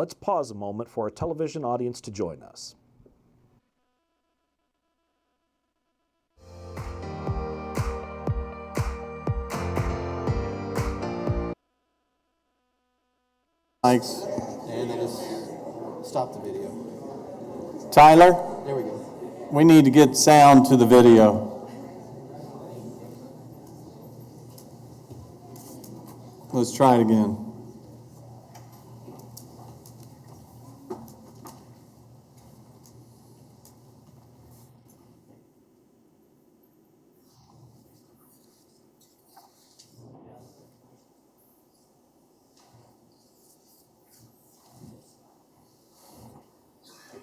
Let's pause a moment for our television audience to join us. Thanks. And then just stop the video. Tyler, There we go. we need to get sound to the video. Let's try it again.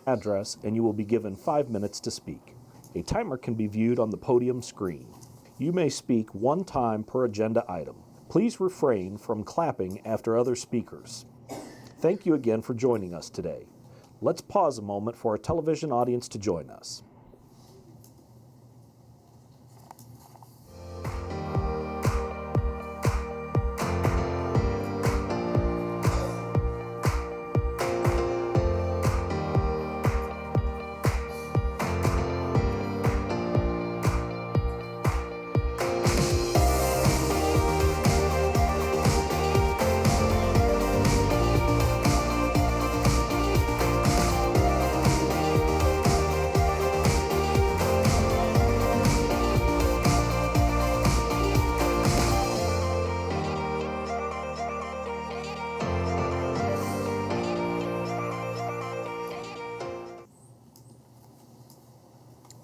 Address, and you will be given 5 minutes to speak. A timer can be viewed on the podium screen. You may speak one time per agenda item. Please refrain from clapping after other speakers. Thank you again for joining us today. Let's pause a moment for our television audience to join us.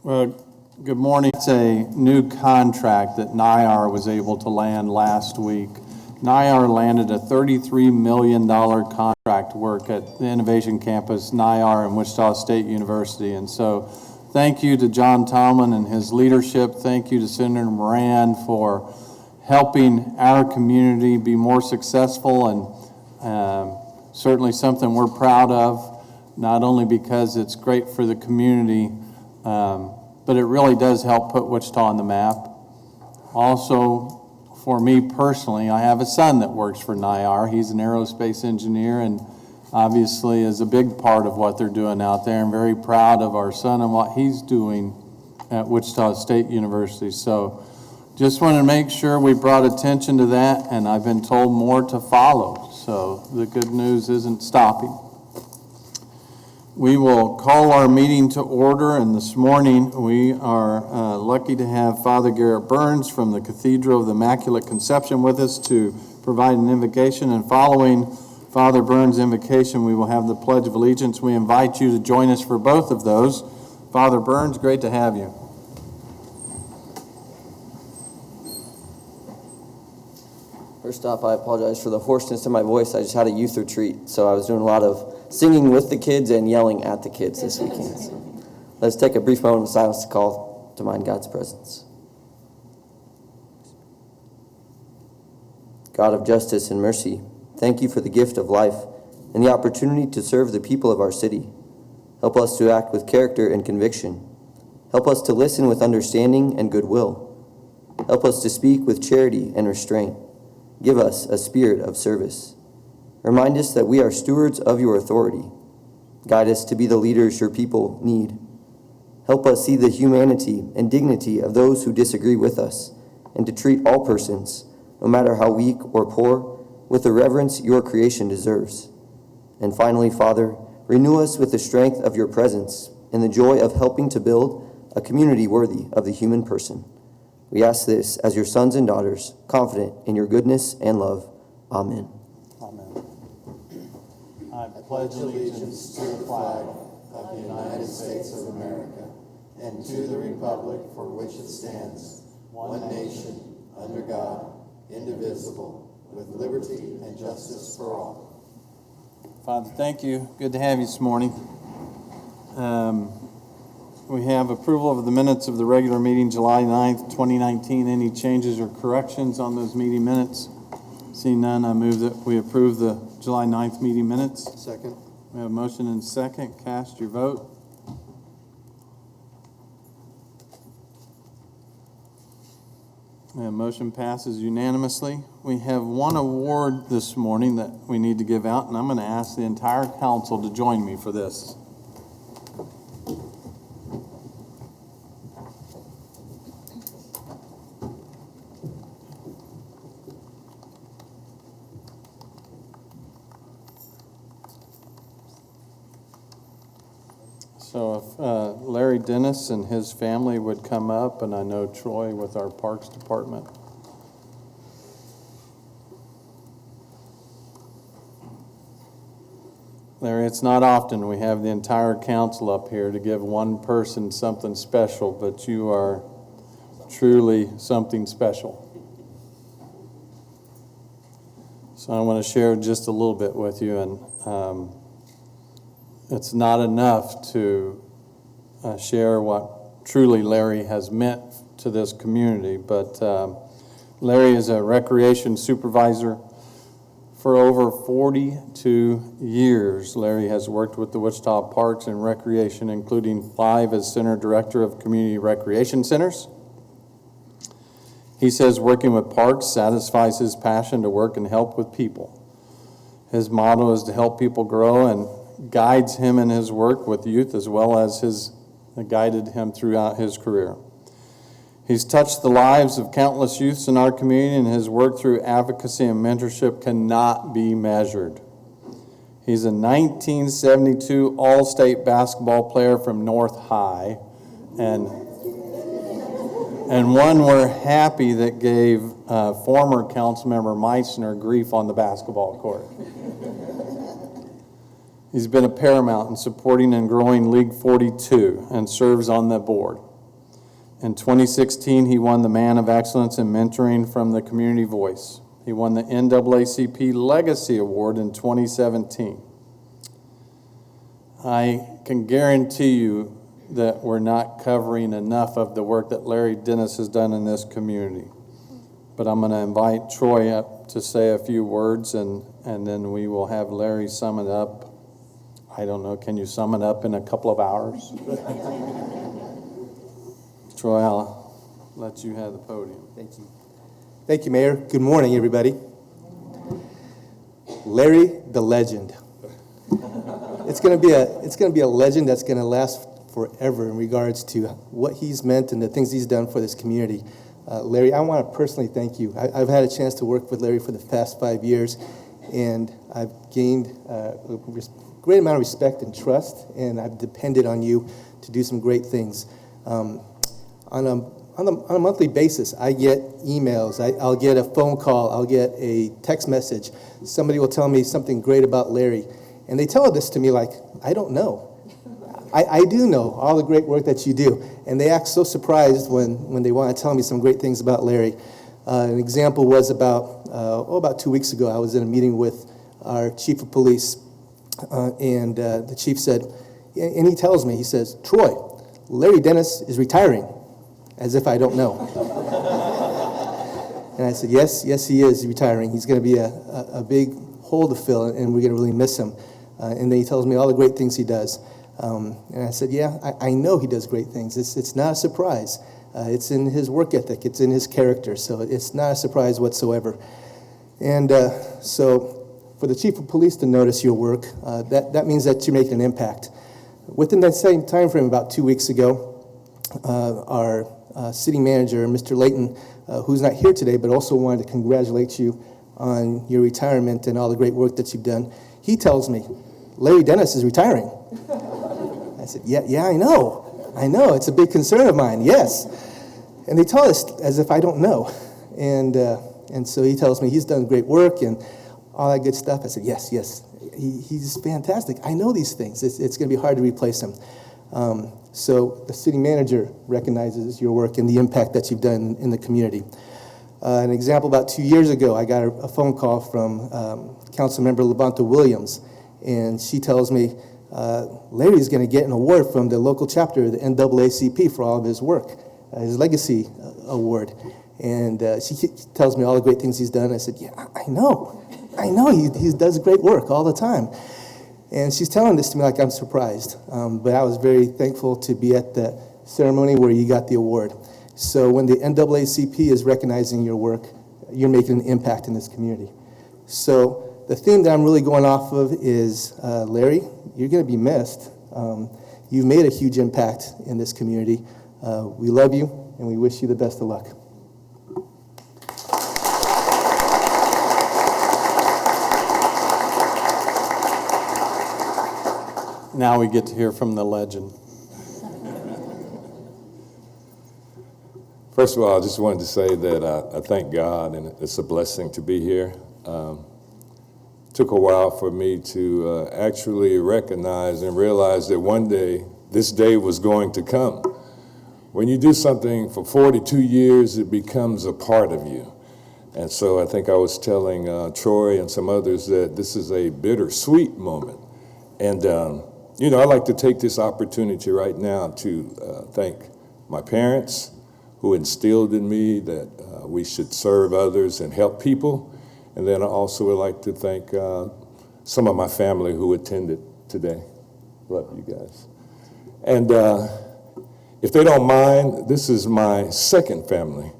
Well, good morning. It's a new contract that NIAR was able to land last week. NIAR landed a $33 million contract work at the Innovation Campus, NIAR and Wichita State University. And so thank you to John Tomlin and his leadership. Thank you to Senator Moran for helping our community be more successful, and certainly something we're proud of, not only because it's great for the community, but it really does help put Wichita on the map. Also, for me personally, I have a son that works for NIAR. He's an aerospace engineer and obviously is a big part of what they're doing out there. I'm very proud of our son and what he's doing at Wichita State University. So just want to make sure we brought attention to that, and I've been told more to follow. So the good news isn't stopping. We will call our meeting to order, and this morning we are lucky to have Father Garrett Burns from the Cathedral of the Immaculate Conception with us to provide an invocation, and following Father Burns' invocation, we will have the Pledge of Allegiance. We invite you to join us for both of those. Father Burns, great to have you. First off, I apologize for the hoarseness in my voice. I just had a youth retreat, so I was doing a lot of singing with the kids and yelling at the kids this weekend. So let's take a brief moment of silence to call to mind God's presence. God of justice and mercy, thank you for the gift of life and the opportunity to serve the people of our city. Help us to act with character and conviction. Help us to listen with understanding and goodwill. Help us to speak with charity and restraint. Give us a spirit of service. Remind us that we are stewards of your authority. Guide us to be the leaders your people need. Help us see the humanity and dignity of those who disagree with us, and to treat all persons, no matter how weak or poor, with the reverence your creation deserves. And finally, Father, renew us with the strength of your presence and the joy of helping to build a community worthy of the human person. We ask this as your sons and daughters, confident in your goodness and love. Amen. Amen. I pledge allegiance to the flag Of the United States of America, and to the republic for which it stands, one nation, under God, indivisible, with liberty and justice for all. Father, thank you. Good to have you this morning. We have approval of the minutes of the regular meeting, July 9th, 2019. Any changes or corrections on those meeting minutes? Seeing none, I move that we approve the July 9th meeting minutes. Second. We have a motion and second. Cast your vote. And motion passes unanimously. We have one award this morning that we need to give out, and I'm going to ask the entire council to join me for this. So if Larry Dennis and his family would come up, and I know Troy with our Parks Department. Larry, it's not often we have the entire council up here to give one person something special, but you are truly something special. So I want to share just a little bit with you, and it's not enough to share what truly Larry has meant to this community, but Larry is a recreation supervisor. For over 42 years, Larry has worked with the Wichita Parks and Recreation, including 5 as Center Director of Community Recreation Centers. He says working with parks satisfies his passion to work and help with people. His motto is to help people grow, and guides him in his work with youth as well as guided him throughout his career. He's touched the lives of countless youths in our community, and his work through advocacy and mentorship cannot be measured. He's a 1972 All-State basketball player from North High, and one we're happy that gave former council member Meissner grief on the basketball court. He's been a paramount in supporting and growing League 42 and serves on the board. In 2016, he won the Man of Excellence in Mentoring from the Community Voice. He won the NAACP Legacy Award in 2017. I can guarantee you that we're not covering enough of the work that Larry Dennis has done in this community. But I'm going to invite Troy up to say a few words, and then we will have Larry sum it up. I don't know, can you sum it up in a couple of hours? Troy, I'll let you have the podium. Thank you. Thank you, Mayor. Good morning, everybody. Larry the Legend. It's going to be a legend that's going to last forever in regards to what he's meant and the things he's done for this community. Larry, I want to personally thank you. I've had a chance to work with Larry for the past 5 years, and I've gained a great amount of respect and trust, and I've depended on you to do some great things. On a monthly basis, I get emails, I'll get a phone call, I'll get a text message. Somebody will tell me something great about Larry, and they tell this to me like, I don't know. I do know all the great work that you do, and they act so surprised when they want to tell me some great things about Larry. An example was about 2 weeks ago, I was in a meeting with our chief of police, and the chief said, and he tells me, he says, Troy, Larry Dennis is retiring. As if I don't know. And I said, yes, he is retiring. He's going to be a big hole to fill, and we're going to really miss him. And then he tells me all the great things he does. And I said, yeah, I know he does great things. It's not a surprise. It's in his work ethic. It's in his character. So it's not a surprise whatsoever. And so for the chief of police to notice your work, that means that you're making an impact. Within that same time frame, about 2 weeks ago, our city manager, Mr. Layton, who's not here today, but also wanted to congratulate you on your retirement and all the great work that you've done. He tells me, Larry Dennis is retiring. I said, yeah, I know. It's a big concern of mine, yes. And they tell us as if I don't know. And so he tells me he's done great work and all that good stuff. I said, yes, he's fantastic. I know these things. It's going to be hard to replace him. So the city manager recognizes your work and the impact that you've done in the community. An example, about 2 years ago, I got a phone call from Councilmember Levanta Williams, and she tells me Larry's going to get an award from the local chapter of the NAACP for all of his work, his legacy award. And she tells me all the great things he's done. I said, yeah, I know, he does great work all the time. And she's telling this to me like I'm surprised. But I was very thankful to be at the ceremony where you got the award. So when the NAACP is recognizing your work, you're making an impact in this community. So the theme that I'm really going off of is, Larry, you're going to be missed. You've made a huge impact in this community. We love you, and we wish you the best of luck. Now we get to hear from the legend. First of all, I just wanted to say that I thank God, and it's a blessing to be here. Took a while for me to actually recognize and realize that one day, this day was going to come. When you do something for 42 years, it becomes a part of you. And so I think I was telling Troy and some others that this is a bittersweet moment. And, you know, I'd like to take this opportunity right now to thank my parents, who instilled in me that we should serve others and help people. And then I also would like to thank some of my family who attended today. Love you guys. And if they don't mind, this is my second family.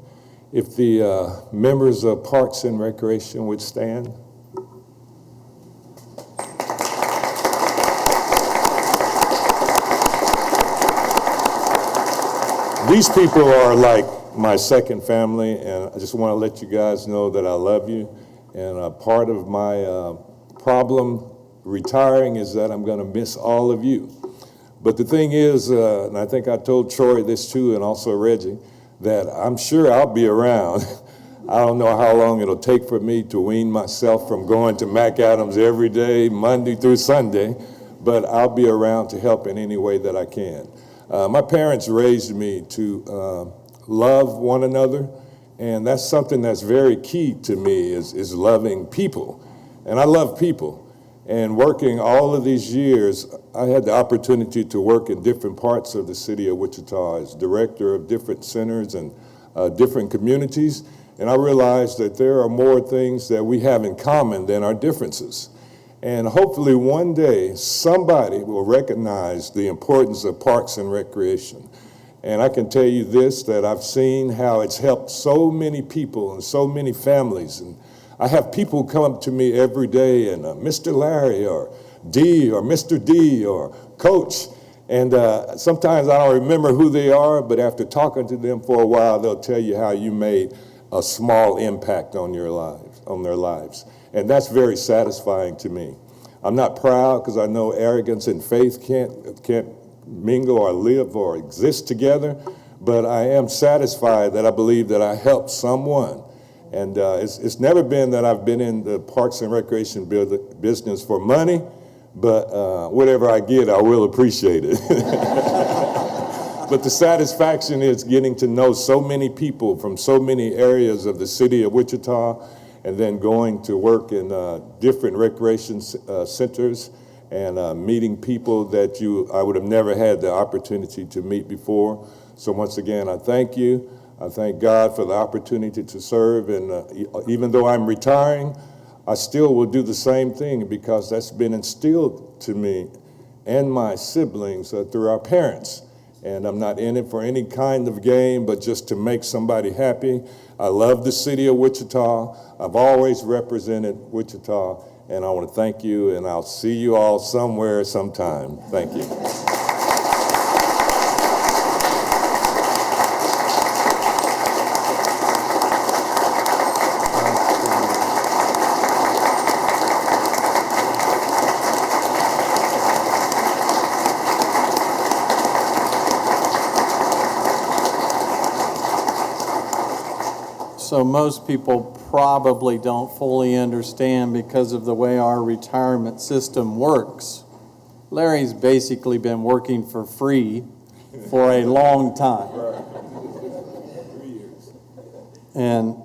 If the members of Parks and Recreation would stand. These people are like my second family, and I just want to let you guys know that I love you. And part of my problem retiring is that I'm going to miss all of you. But the thing is, and I think I told Troy this too, and also Reggie, that I'm sure I'll be around. I don't know how long it'll take for me to wean myself from going to McAdams every day, Monday through Sunday, but I'll be around to help in any way that I can. My parents raised me to love one another, and that's something that's very key to me is loving people. And I love people. And working all of these years, I had the opportunity to work in different parts of the city of Wichita as director of different centers and different communities. And I realized that there are more things that we have in common than our differences. And hopefully one day somebody will recognize the importance of Parks and Recreation. And I can tell you this, that I've seen how it's helped so many people and so many families. And I have people come up to me every day and Mr. Larry or D or Mr. D or Coach. And sometimes I don't remember who they are, but after talking to them for a while, they'll tell you how you made a small impact on your lives, on their lives. And that's very satisfying to me. I'm not proud because I know arrogance and faith can't mingle or live or exist together, but I am satisfied that I believe that I helped someone. And it's never been that I've been in the Parks and Recreation business for money, but whatever I get, I will appreciate it. But the satisfaction is getting to know so many people from so many areas of the city of Wichita, and then going to work in different recreation centers and meeting people that I would have never had the opportunity to meet before. So once again, I thank you. I thank God for the opportunity to serve, and even though I'm retiring, I still will do the same thing because that's been instilled to me and my siblings through our parents. And I'm not in it for any kind of gain, but just to make somebody happy. I love the city of Wichita. I've always represented Wichita, and I want to thank you, and I'll see you all somewhere sometime. Thank you. So most people probably don't fully understand because of the way our retirement system works. Larry's basically been working for free for a long time. And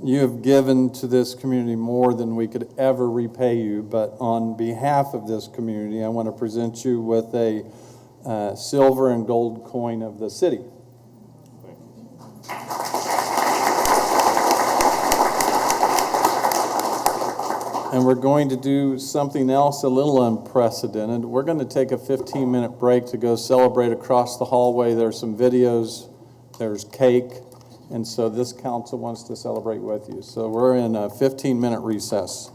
you have given to this community more than we could ever repay you. But on behalf of this community, I want to present you with a silver and gold coin of the city. And we're going to do something else a little unprecedented. We're going to take a 15-minute break to go celebrate across the hallway. There's some videos there's cake, and so this council wants to celebrate with you. So we're in a 15-minute recess.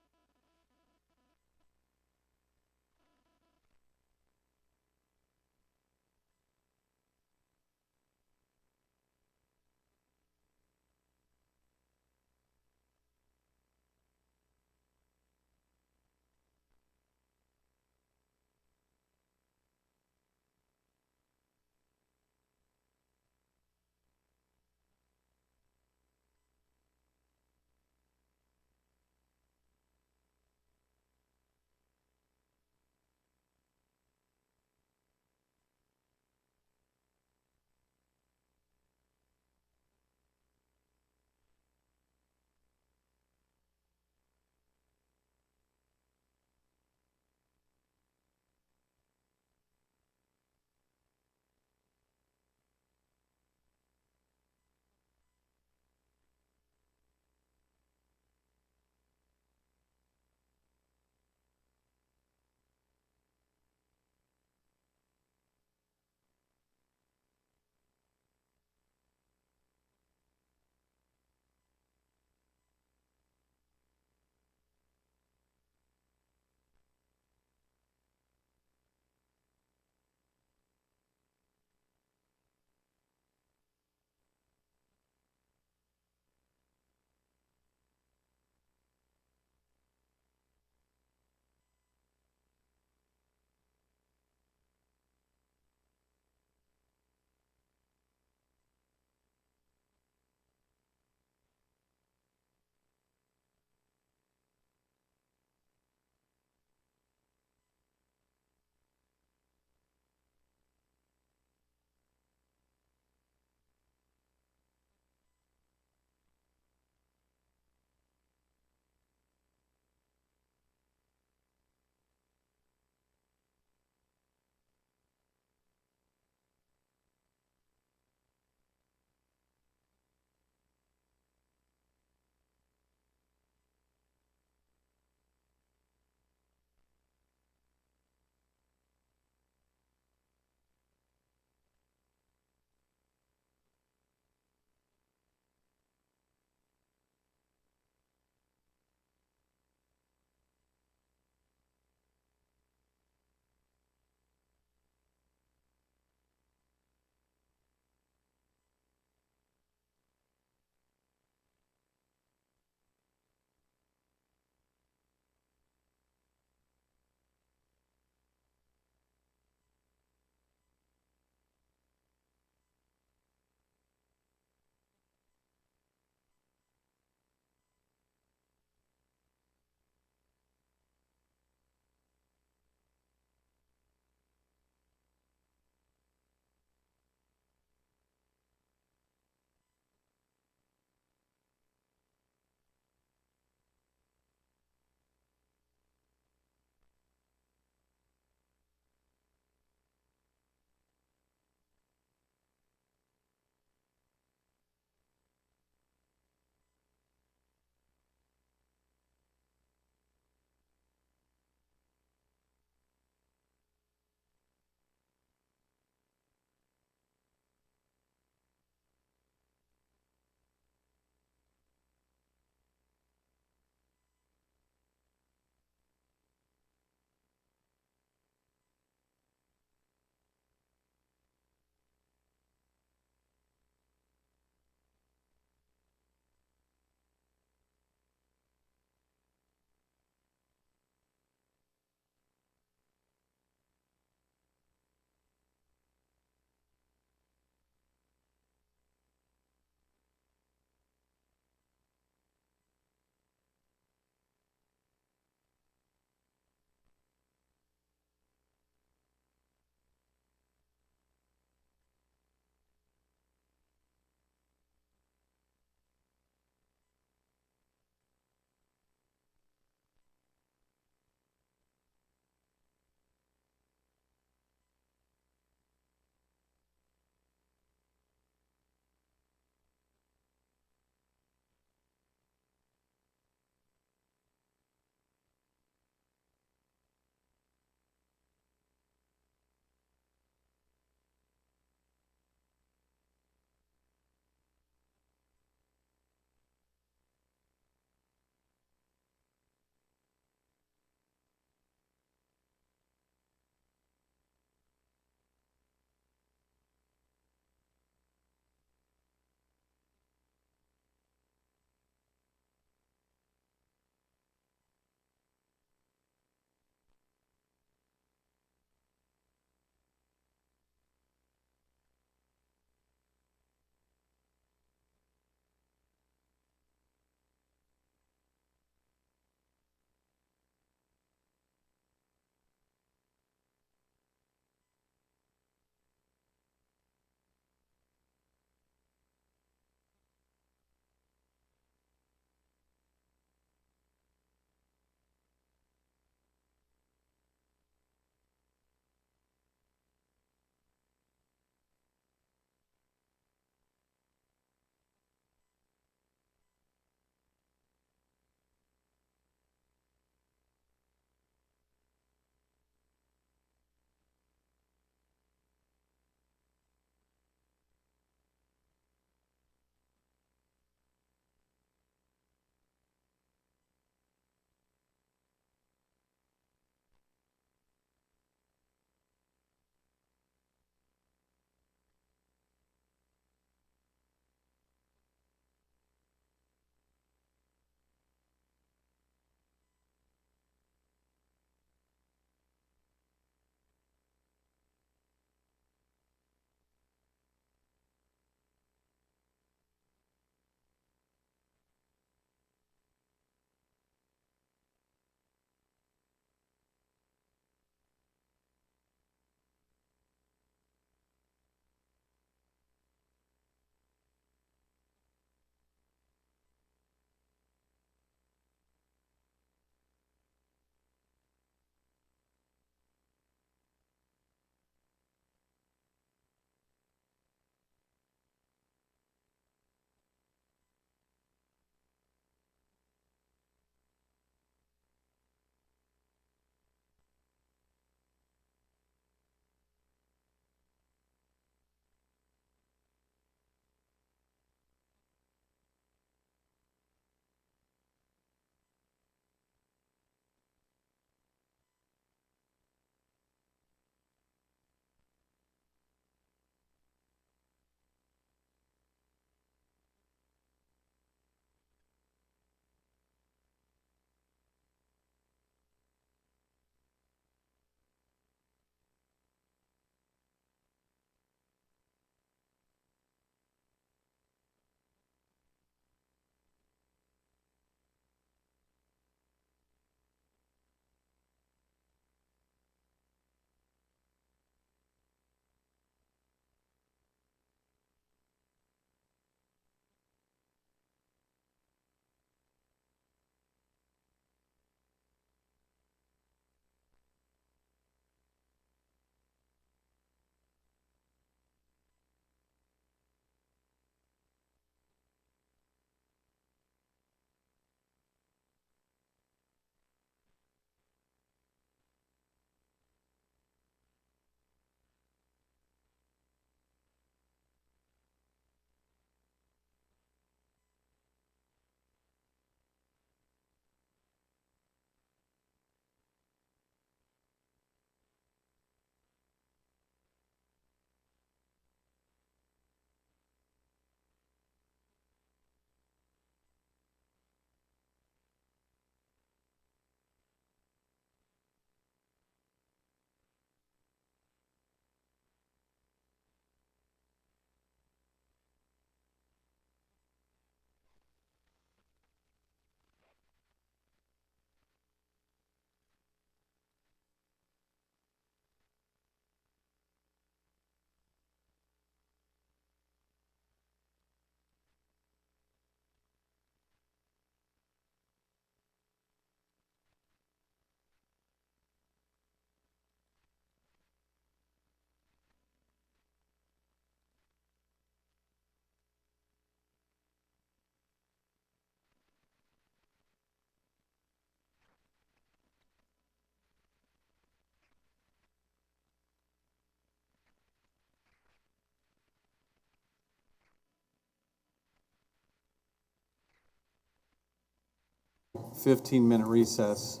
15-minute recess.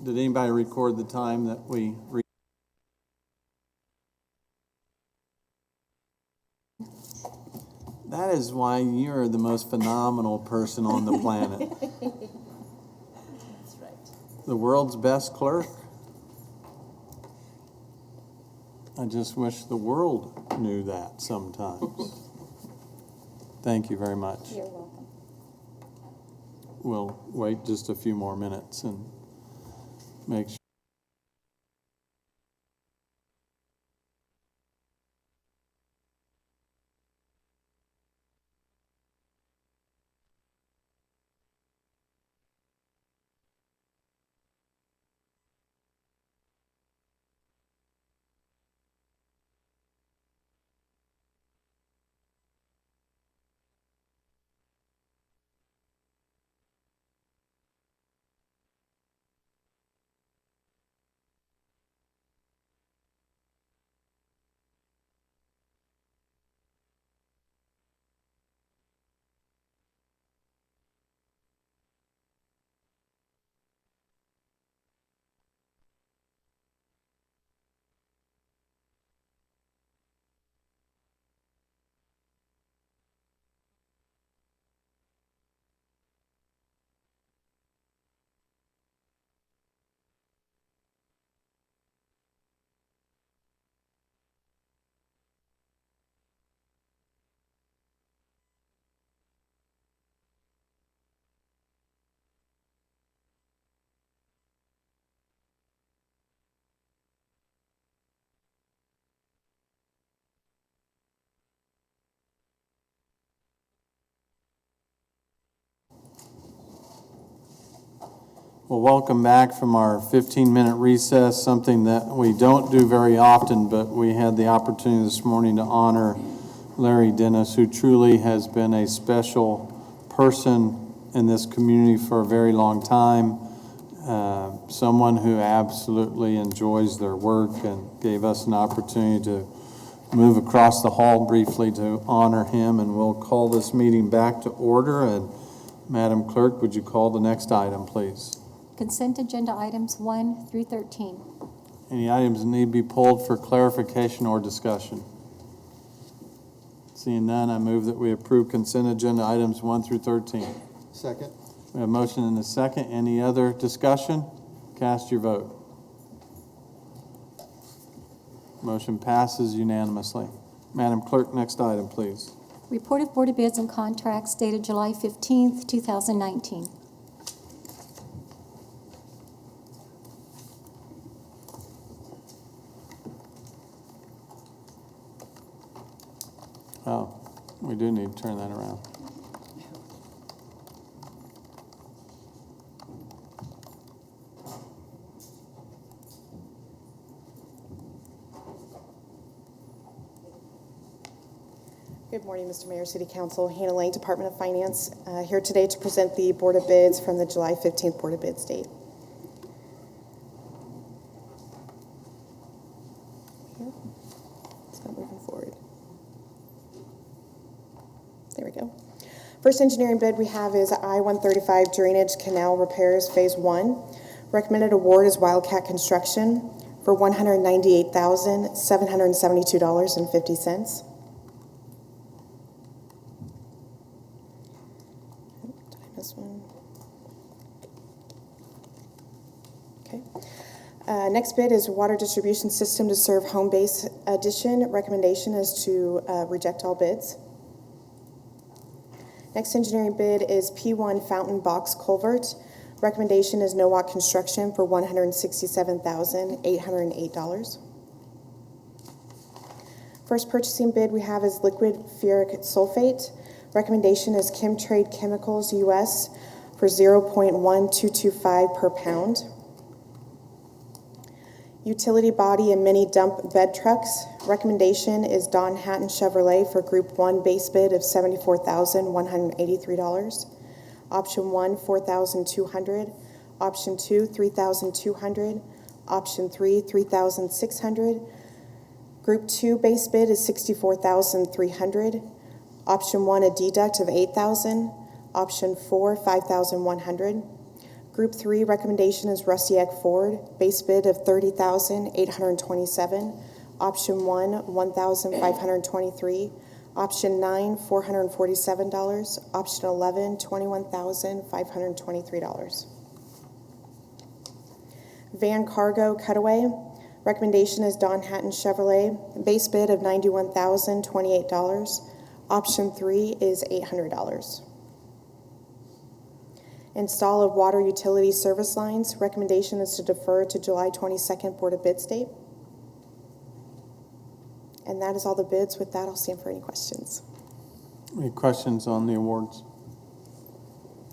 Did anybody record the time that we? That is why you're the most phenomenal person on the planet. That's right. The world's best clerk. I just wish the world knew that sometimes. Thank you very much. You're welcome. We'll wait just a few more minutes and make sure. Well, welcome back from our 15-minute recess, something that we don't do very often, but we had the opportunity this morning to honor Larry Dennis, who truly has been a special person in this community for a very long time, someone who absolutely enjoys their work and gave us an opportunity to move across the hall briefly to honor him, and we'll call this meeting back to order. And Madam Clerk, would you call the next item, please? Consent agenda items 1 through 13. Any items that need to be pulled for clarification or discussion? Seeing none, I move that we approve consent agenda items 1 through 13. Second. We have a motion and a second. Any other discussion? Cast your vote. Motion passes unanimously. Madam Clerk, next item, please. Report of Board of Bids and Contracts dated July 15th, 2019. Oh, we do need to turn that around. Good morning, Mr. Mayor, City Council. Hannah Lang, Department of Finance, here today to present the Board of Bids from the July 15th Board of Bids date. Here. It's not moving forward. There we go. First engineering bid we have is I-135 Drainage Canal Repairs Phase 1. Recommended award is Wildcat Construction for $198,772.50. Did I miss one? Okay. Next bid is Water Distribution System to serve Home Base Addition. Recommendation is to reject all bids. Next engineering bid is P1 Fountain Box Culvert. Recommendation is Nowak Construction for $167,808. First purchasing bid we have is Liquid Ferric Sulfate. Recommendation is Chemtrade Chemicals US for 0.1225 per pound. Utility body and mini dump bed trucks. Recommendation is Don Hatton Chevrolet for Group 1 base bid of $74,183. Option 1, $4,200. Option 2, $3,200. Option 3, $3,600. Group 2 base bid is $64,300. Option 1, a deduct of $8,000. Option 4, $5,100. Group 3 recommendation is Russiak Ford, base bid of $30,827. Option 1, $1,523. Option 9, $447. Option 11, $21,523. Van Cargo Cutaway, recommendation is Don Hatton Chevrolet, base bid of $91,028. Option 3 is $800. Install of water utility service lines, recommendation is to defer to July 22nd Board of Bids date. And that is all the bids. With that, I'll stand for any questions. Any questions on the awards?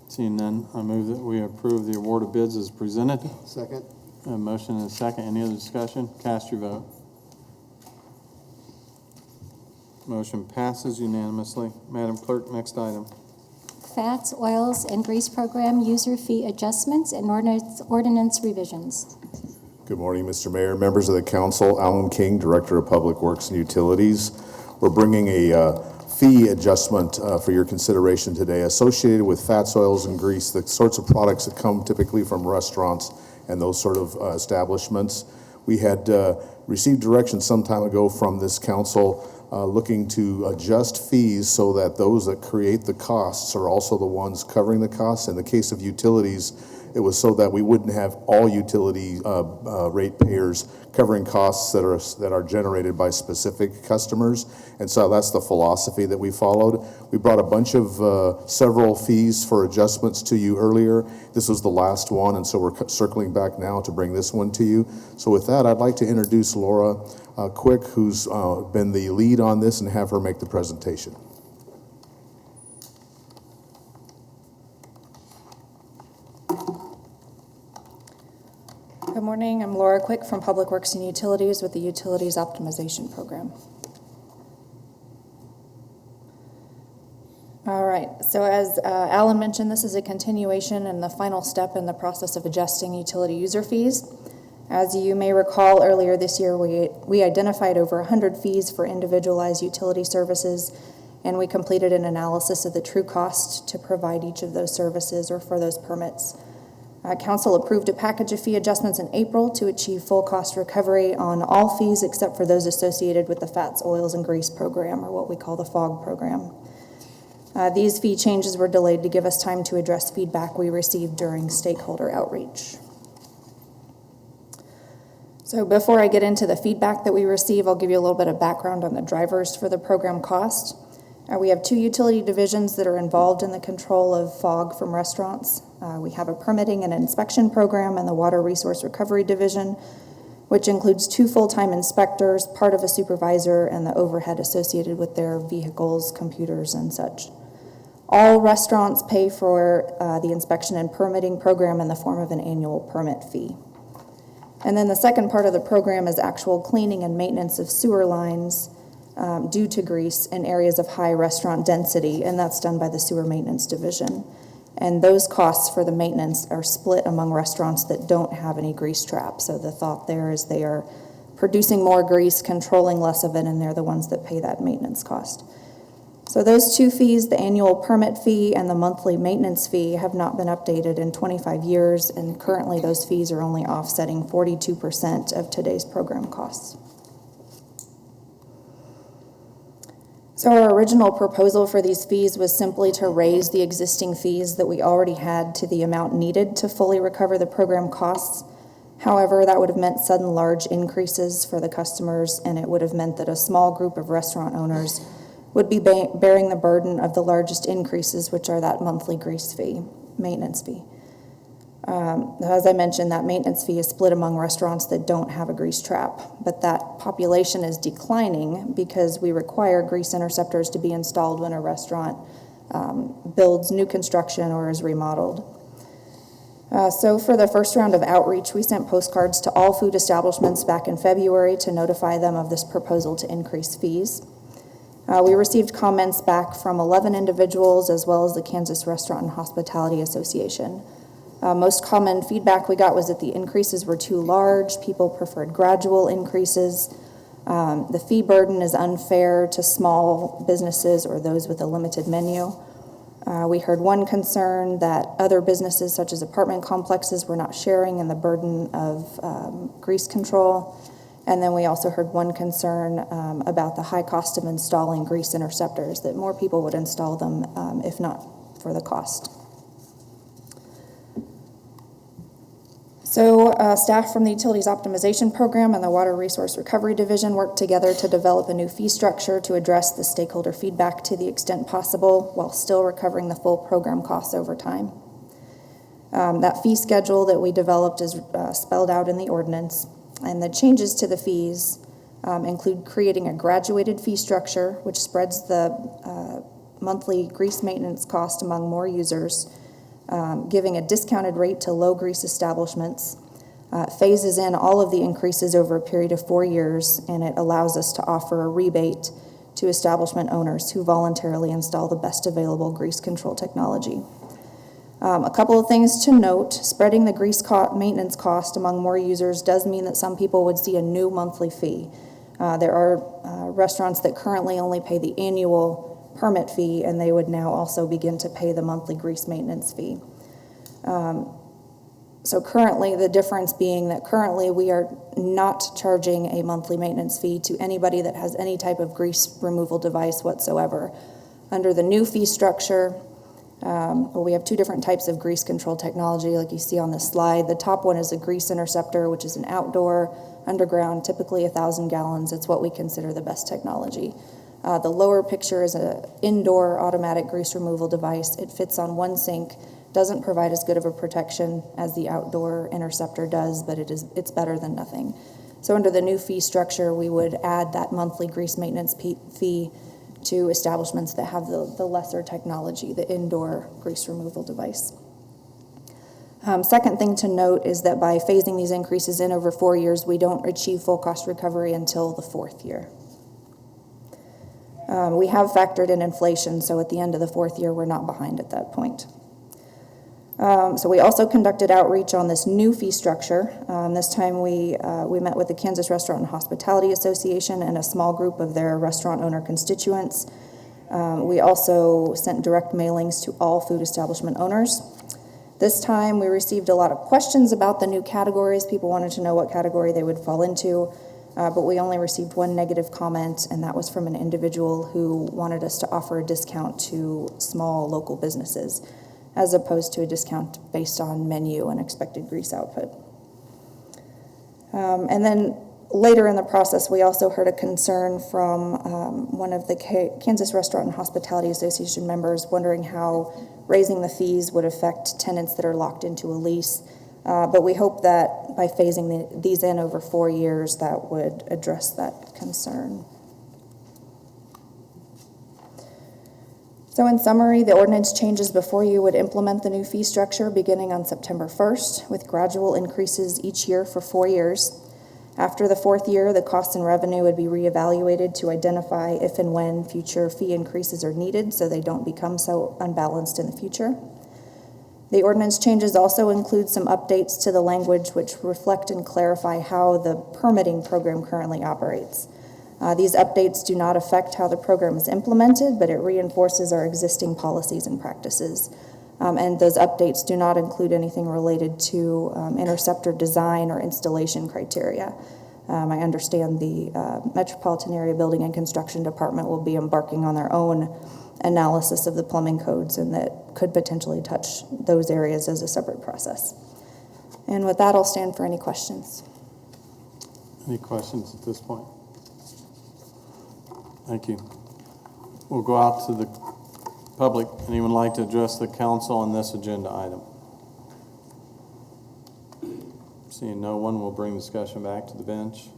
Seeing none, I move that we approve the award of bids as presented. Second. A motion and a second. Any other discussion? Cast your vote. Motion passes unanimously. Madam Clerk, next item. Fats, oils, and grease program user fee adjustments and ordinance revisions. Good morning, Mr. Mayor, members of the council. Alan King, Director of Public Works and Utilities. We're bringing a fee adjustment for your consideration today associated with fats, oils, and grease, the sorts of products that come typically from restaurants and those sort of establishments. We had received direction some time ago from this council looking to adjust fees so that those that create the costs are also the ones covering the costs. In the case of utilities, it was so that we wouldn't have all utility rate payers covering costs that are generated by specific customers. And so that's the philosophy that we followed. We brought a bunch of several fees for adjustments to you earlier. This was the last one, and so we're circling back now to bring this one to you. So with that, I'd like to introduce Laura Quick, who's been the lead on this, and have her make the presentation. Good morning. I'm Laura Quick from Public Works and Utilities with the Utilities Optimization Program. All right, so as Alan mentioned, this is a continuation and the final step in the process of adjusting utility user fees. As you may recall, earlier this year, we identified over 100 fees for individualized utility services, and we completed an analysis of the true cost to provide each of those services or for those permits. Council approved a package of fee adjustments in April to achieve full cost recovery on all fees except for those associated with the fats, oils, and grease program, or what we call the FOG program. These fee changes were delayed to give us time to address feedback we received during stakeholder outreach. So before I get into the feedback that we receive, I'll give you a little bit of background on the drivers for the program cost. We have 2 utility divisions that are involved in the control of FOG from restaurants. We have a permitting and inspection program and the Water Resource Recovery Division, which includes 2 full-time inspectors, part of a supervisor, and the overhead associated with their vehicles, computers, and such. All restaurants pay for the inspection and permitting program in the form of an annual permit fee. And then the second part of the program is actual cleaning and maintenance of sewer lines due to grease in areas of high restaurant density, and that's done by the Sewer Maintenance Division. And those costs for the maintenance are split among restaurants that don't have any grease traps. So the thought there is they are producing more grease, controlling less of it, and they're the ones that pay that maintenance cost. So those 2 fees, the annual permit fee and the monthly maintenance fee, have not been updated in 25 years, and currently those fees are only offsetting 42% of today's program costs. So our original proposal for these fees was simply to raise the existing fees that we already had to the amount needed to fully recover the program costs. However, that would have meant sudden large increases for the customers, and it would have meant that a small group of restaurant owners would be bearing the burden of the largest increases, which are that monthly grease fee, maintenance fee. As I mentioned, that maintenance fee is split among restaurants that don't have a grease trap, but that population is declining because we require grease interceptors to be installed when a restaurant builds new construction or is remodeled. So for the first round of outreach, we sent postcards to all food establishments back in February to notify them of this proposal to increase fees. We received comments back from 11 individuals as well as the Kansas Restaurant and Hospitality Association. Most common feedback we got was that the increases were too large. People preferred gradual increases. The fee burden is unfair to small businesses or those with a limited menu. We heard one concern that other businesses such as apartment complexes were not sharing in the burden of grease control. And then we also heard one concern about the high cost of installing grease interceptors, that more people would install them if not for the cost. So staff from the Utilities Optimization Program and the Water Resource Recovery Division worked together to develop a new fee structure to address the stakeholder feedback to the extent possible while still recovering the full program costs over time. That fee schedule that we developed is spelled out in the ordinance, and the changes to the fees include creating a graduated fee structure which spreads the monthly grease maintenance cost among more users, giving a discounted rate to low grease establishments, phases in all of the increases over a period of 4 years, and it allows us to offer a rebate to establishment owners who voluntarily install the best available grease control technology. A couple of things to note: spreading the grease maintenance cost among more users does mean that some people would see a new monthly fee. There are restaurants that currently only pay the annual permit fee, and they would now also begin to pay the monthly grease maintenance fee. So currently, the difference being that currently we are not charging a monthly maintenance fee to anybody that has any type of grease removal device whatsoever. Under the new fee structure, we have two different types of grease control technology like you see on the slide. The top one is a grease interceptor, which is an outdoor, underground, typically 1,000 gallons. It's what we consider the best technology. The lower picture is an indoor automatic grease removal device. It fits on one sink, doesn't provide as good of a protection as the outdoor interceptor does, but it's better than nothing. So under the new fee structure, we would add that monthly grease maintenance fee to establishments that have the lesser technology, the indoor grease removal device. Second thing to note is that by phasing these increases in over 4 years, we don't achieve full cost recovery until the 4th year. We have factored in inflation, so at the end of the 4th year, we're not behind at that point. So we also conducted outreach on this new fee structure. This time we met with the Kansas Restaurant and Hospitality Association and a small group of their restaurant owner constituents. We also sent direct mailings to all food establishment owners. This time we received a lot of questions about the new categories. People wanted to know what category they would fall into, but we only received one negative comment, and that was from an individual who wanted us to offer a discount to small local businesses, as opposed to a discount based on menu and expected grease output. And then later in the process, we also heard a concern from one of the Kansas Restaurant and Hospitality Association members wondering how raising the fees would affect tenants that are locked into a lease. But we hope that by phasing these in over 4 years, that would address that concern. So in summary, the ordinance changes before you would implement the new fee structure beginning on September 1st, with gradual increases each year for 4 years. After the 4th year, the cost and revenue would be reevaluated to identify if and when future fee increases are needed so they don't become so unbalanced in the future. The ordinance changes also include some updates to the language which reflect and clarify how the permitting program currently operates. These updates do not affect how the program is implemented, but it reinforces our existing policies and practices. And those updates do not include anything related to interceptor design or installation criteria. I understand the Metropolitan Area Building and Construction Department will be embarking on their own analysis of the plumbing codes, and that could potentially touch those areas as a separate process. And with that, I'll stand for any questions. Any questions at this point? Thank you. We'll go out to the public. Anyone like to address the council on this agenda item? Seeing no one, we'll bring discussion back to the bench.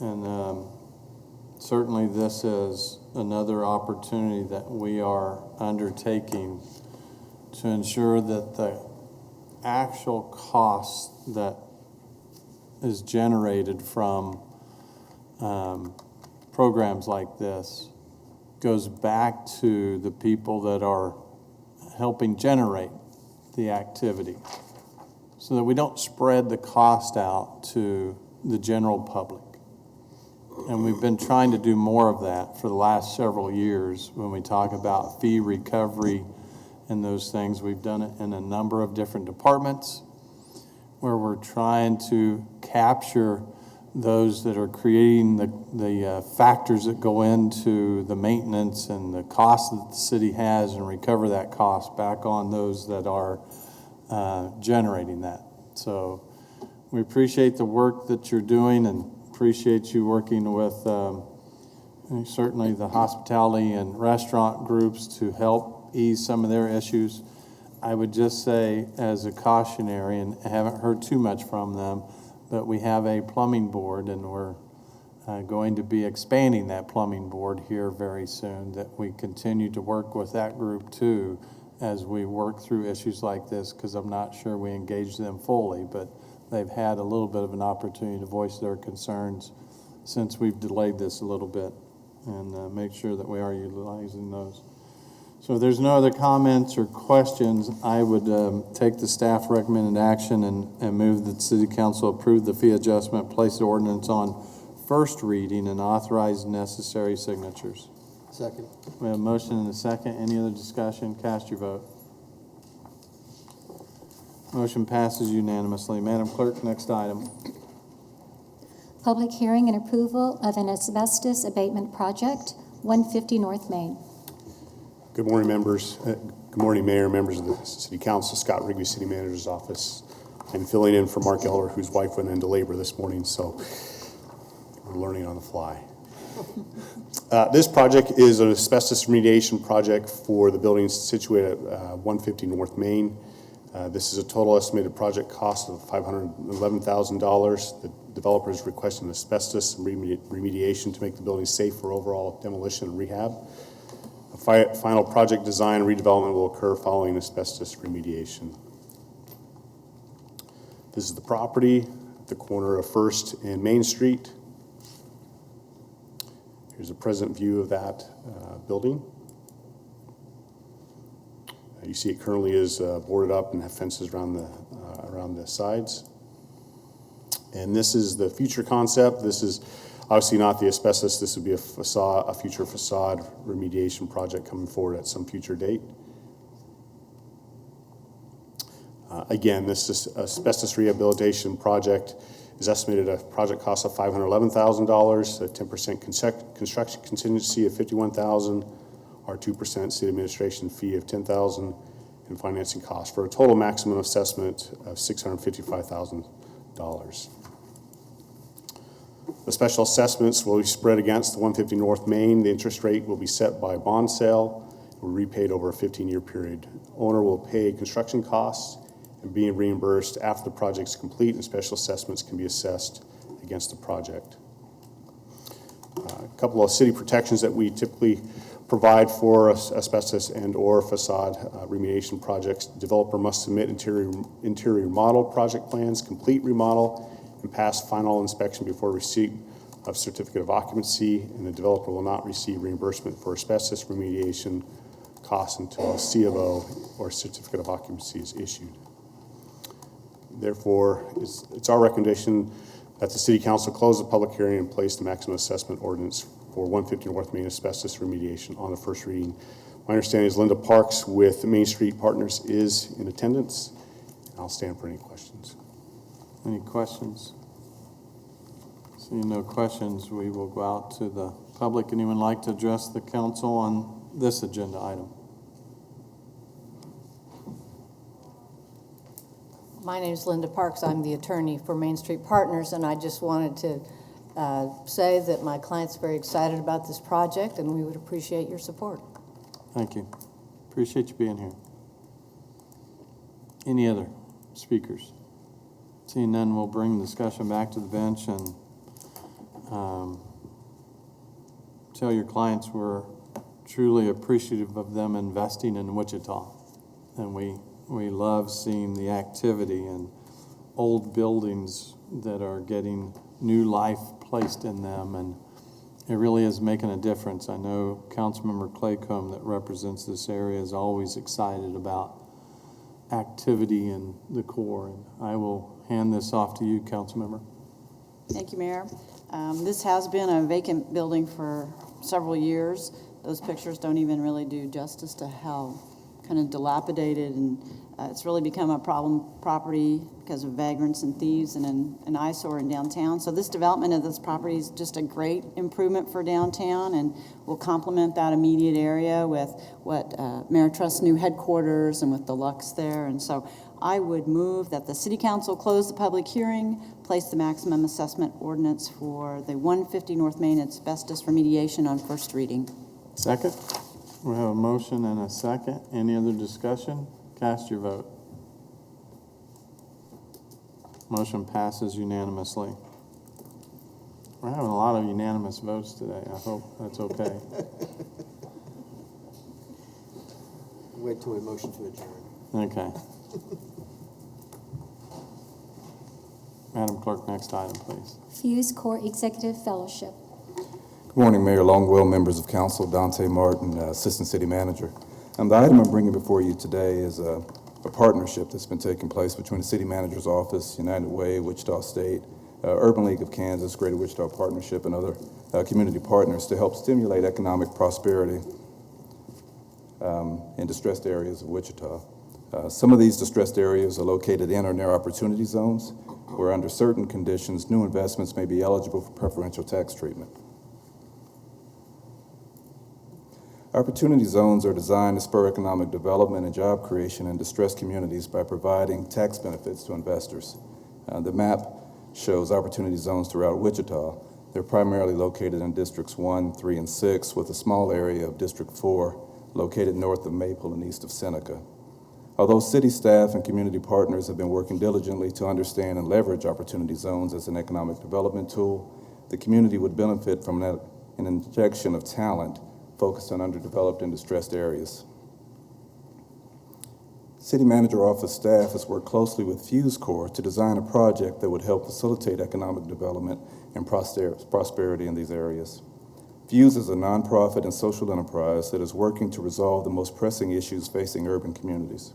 And certainly this is another opportunity that we are undertaking to ensure that the actual cost that is generated from programs like this goes back to the people that are helping generate the activity, so that we don't spread the cost out to the general public. And we've been trying to do more of that for the last several years when we talk about fee recovery and those things. We've done it in a number of different departments where we're trying to capture those that are creating the factors that go into the maintenance and the cost that the city has, and recover that cost back on those that are generating that. So we appreciate the work that you're doing and appreciate you working with certainly the hospitality and restaurant groups to help ease some of their issues. I would just say as a cautionary, and I haven't heard too much from them, but we have a plumbing board, and we're going to be expanding that plumbing board here very soon, that we continue to work with that group too as we work through issues like this, because I'm not sure we engage them fully, but they've had a little bit of an opportunity to voice their concerns since we've delayed this a little bit, and make sure that we are utilizing those. So if there's no other comments or questions, I would take the staff recommended action and move that the City Council approve the fee adjustment, place the ordinance on first reading, and authorize necessary signatures. Second. We have a motion and a second. Any other discussion? Cast your vote. Motion passes unanimously. Madam Clerk, next item. Public hearing and approval of an asbestos abatement project, 150 North Main. Good morning, members. Good morning, Mayor, members of the City Council. Scott Rigby, City Manager's Office. I'm filling in for Mark Eller, whose wife went into labor this morning, so we're learning on the fly. This project is an asbestos remediation project for the buildings situated at 150 North Main. This is a total estimated project cost of $511,000. The developer is requesting asbestos remediation to make the building safe for overall demolition and rehab. A final project design and redevelopment will occur following asbestos remediation. This is the property at the corner of 1st and Main Street. Here's a present view of that building. You see it currently is boarded up and have fences around the sides. And this is the future concept. This is obviously not the asbestos. This would be a future facade remediation project coming forward at some future date. Again, this is asbestos rehabilitation project is estimated a project cost of $511,000, a 10% construction contingency of $51,000, our 2% city administration fee of $10,000, and financing costs for a total maximum assessment of $655,000. The special assessments will be spread against the 150 North Main. The interest rate will be set by bond sale. It will be repaid over a 15-year period. Owner will pay construction costs and be reimbursed after the project is complete, and special assessments can be assessed against the project. A couple of city protections that we typically provide for asbestos and or facade remediation projects. Developer must submit interior model project plans, complete remodel, and pass final inspection before receipt of certificate of occupancy, and the developer will not receive reimbursement for asbestos remediation costs until a C of O or certificate of occupancy is issued. Therefore, it's our recommendation that the City Council close the public hearing and place the maximum assessment ordinance for 150 North Main asbestos remediation on the first reading. My understanding is Linda Parks with Main Street Partners is in attendance. I'll stand for any questions. Any questions? Seeing no questions, we will go out to the public. Anyone like to address the council on this agenda item? My name is Linda Parks. I'm the attorney for Main Street Partners, and I just wanted to say that my client's very excited about this project, and we would appreciate your support. Thank you. Appreciate you being here. Any other speakers? Seeing none, we'll bring the discussion back to the bench and tell your clients we're truly appreciative of them investing in Wichita, and we love seeing the activity and old buildings that are getting new life placed in them, and it really is making a difference. I know Councilmember Claycomb that represents this area is always excited about activity in the core, and I will hand this off to you, Councilmember. Thank you, Mayor. This has been a vacant building for several years. Those pictures don't even really do justice to how kind of dilapidated, and it's really become a problem property because of vagrants and thieves and an eyesore in downtown. So this development of this property is just a great improvement for downtown, and will complement that immediate area with what Mayor Trust's new headquarters and with the Lux there. And so I would move that the City Council close the public hearing, place the maximum assessment ordinance for the 150 North Main asbestos remediation on first reading. Second? We have a motion and a second. Any other discussion? Cast your vote. Motion passes unanimously. We're having a lot of unanimous votes today. I hope that's okay. Wait till we motion to adjourn. Okay. Madam Clerk, next item, please. Fuse Corps Executive Fellowship. Good morning, Mayor Longwell, members of council, Dante Martin, Assistant City Manager. The item I'm bringing before you today is a partnership that's been taking place between the City Manager's Office, United Way, Wichita State, Urban League of Kansas, Greater Wichita Partnership, and other community partners to help stimulate economic prosperity in distressed areas of Wichita. Some of these distressed areas are located in or near opportunity zones, where under certain conditions, new investments may be eligible for preferential tax treatment. Opportunity zones are designed to spur economic development and job creation in distressed communities by providing tax benefits to investors. The map shows opportunity zones throughout Wichita. They're primarily located in Districts 1, 3, and 6, with a small area of District 4 located north of Maple and east of Seneca. Although city staff and community partners have been working diligently to understand and leverage opportunity zones as an economic development tool, the community would benefit from an injection of talent focused on underdeveloped and distressed areas. City Manager Office staff has worked closely with Fuse Corps to design a project that would help facilitate economic development and prosperity in these areas. Fuse is a nonprofit and social enterprise that is working to resolve the most pressing issues facing urban communities.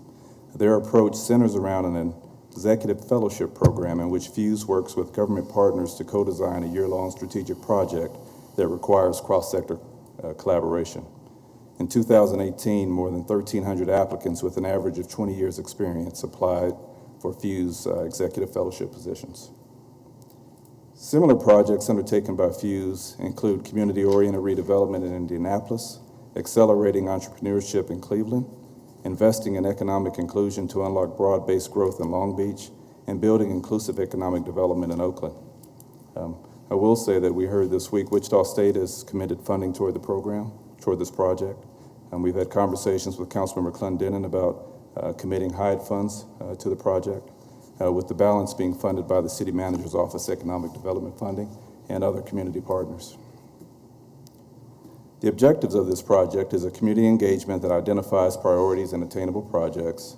Their approach centers around an executive fellowship program in which Fuse works with government partners to co-design a year-long strategic project that requires cross-sector collaboration. In 2018, more than 1,300 applicants with an average of 20 years experience applied for Fuse executive fellowship positions. Similar projects undertaken by Fuse include community-oriented redevelopment in Indianapolis, accelerating entrepreneurship in Cleveland, investing in economic inclusion to unlock broad-based growth in Long Beach, and building inclusive economic development in Oakland. I will say that we heard this week Wichita State has committed funding toward the program, toward this project. We've had conversations with Councilmember Clendenin about committing HIDE funds to the project, with the balance being funded by the City Manager's Office Economic Development Funding and other community partners. The objectives of this project is a community engagement that identifies priorities and attainable projects,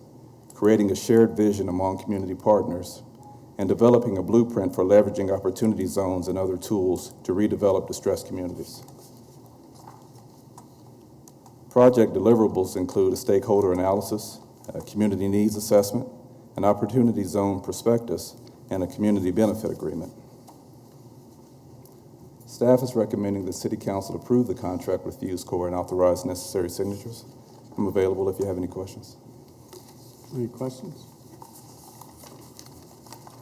creating a shared vision among community partners, and developing a blueprint for leveraging opportunity zones and other tools to redevelop distressed communities. Project deliverables include a stakeholder analysis, a community needs assessment, an opportunity zone prospectus, and a community benefit agreement. Staff is recommending the City Council approve the contract with Fuse Corps and authorize necessary signatures. I'm available if you have any questions. Any questions?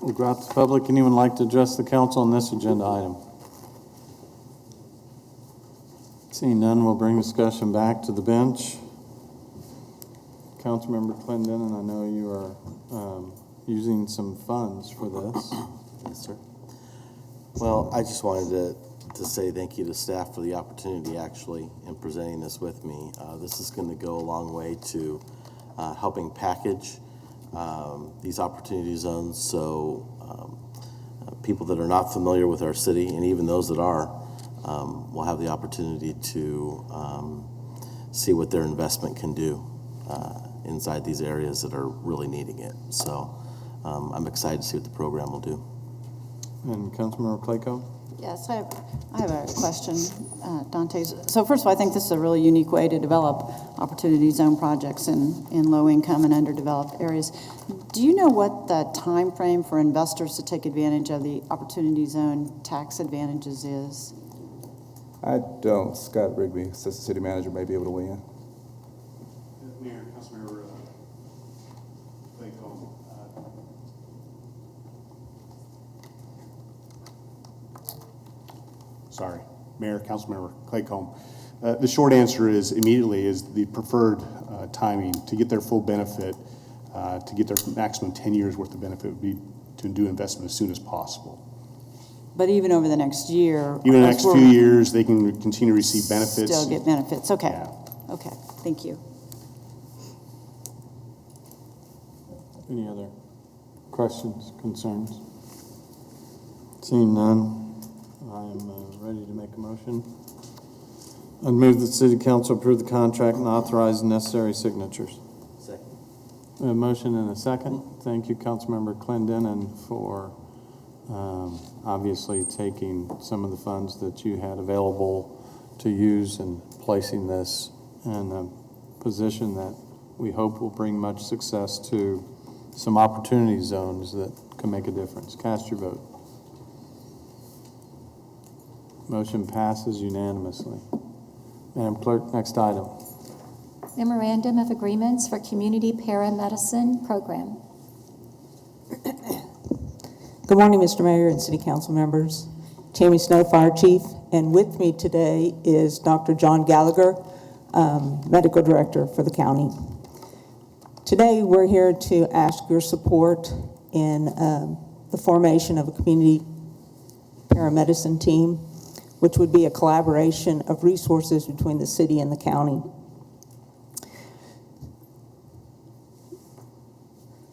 We'll go out to the public. Anyone like to address the council on this agenda item? Seeing none, we'll bring discussion back to the bench. Councilmember Clendenin, I know you are using some funds for this. Yes, sir. Well, I just wanted to say thank you to staff for the opportunity actually in presenting this with me. This is going to go a long way to helping package these opportunity zones so people that are not familiar with our city, and even those that are, will have the opportunity to see what their investment can do inside these areas that are really needing it. So I'm excited to see what the program will do. And Councilmember Clayco? Yes, I have a question, Dante. So first of all, I think this is a really unique way to develop opportunity zone projects in low-income and underdeveloped areas. Do you know what the time frame for investors to take advantage of the opportunity zone tax advantages is? I don't. Scott Rigby, Assistant City Manager, may be able to weigh in. Mayor, Councilmember Clayco. Sorry, Mayor, Councilmember Claycomb. The short answer is immediately is the preferred timing to get their full benefit, to get their maximum 10 years worth of benefit would be to do investment as soon as possible. But even over the next year? Even in the next few years, they can continue to receive benefits. Still get benefits, okay. Yeah. Okay, thank you. Any other questions, concerns? Seeing none, I am ready to make a motion. I'd move that the City Council approve the contract and authorize necessary signatures. Second. We have a motion and a second. Thank you, Councilmember Clendenin, for obviously taking some of the funds that you had available to use and placing this in a position that we hope will bring much success to some opportunity zones that can make a difference. Cast your vote. Motion passes unanimously. Madam Clerk, next item. Memorandum of Agreements for Community Paramedicine Program. Good morning, Mr. Mayor and City Council members. Tammy Snow, Fire Chief, and with me today is Dr. John Gallagher, Medical Director for the county. Today, we're here to ask your support in the formation of a community paramedicine team, which would be a collaboration of resources between the city and the county.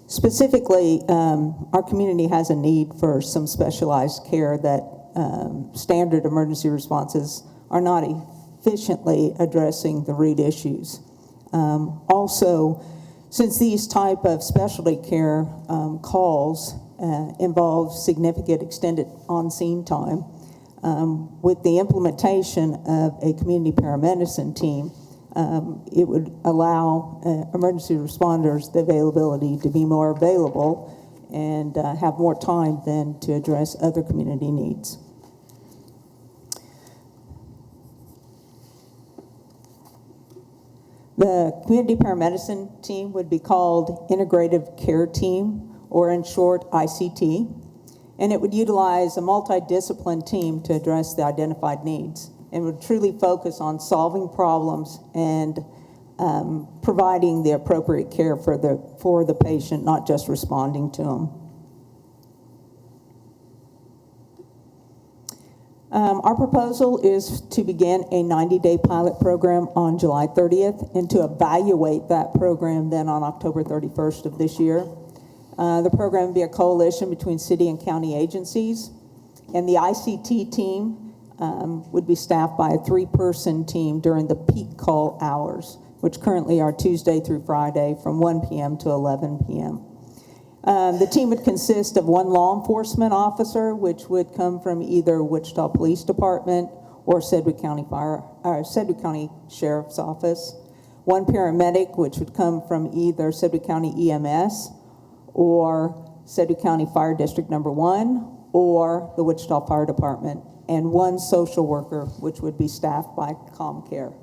Specifically, our community has a need for some specialized care that standard emergency responses are not efficiently addressing the root issues. Also, since these type of specialty care calls involve significant extended on-scene time, with the implementation of a community paramedicine team, it would allow emergency responders the availability to be more available and have more time then to address other community needs. The community paramedicine team would be called Integrative Care Team, or in short, ICT, and it would utilize a multidisciplined team to address the identified needs, and would truly focus on solving problems and providing the appropriate care for the patient, not just responding to them. Our proposal is to begin a 90-day pilot program on July 30th and to evaluate that program then on October 31st of this year. The program would be a coalition between city and county agencies, and the ICT team would be staffed by a 3-person team during the peak call hours, which currently are Tuesday through Friday from 1 p.m. to 11 p.m. The team would consist of 1 law enforcement officer, which would come from either Wichita Police Department or Sedgwick County Sheriff's Office, 1 paramedic, which would come from either Sedgwick County EMS or Sedgwick County Fire District Number 1 or the Wichita Fire Department, and 1 social worker, which would be staffed by ComCare.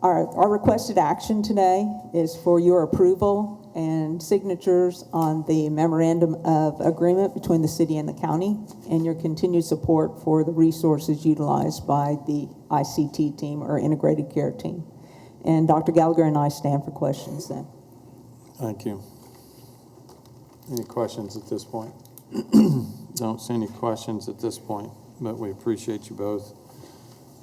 Our requested action today is for your approval and signatures on the memorandum of agreement between the city and the county, and your continued support for the resources utilized by the ICT team or integrated care team. And Dr. Gallagher and I stand for questions then. Thank you. Any questions at this point? Don't see any questions at this point, but we appreciate you both.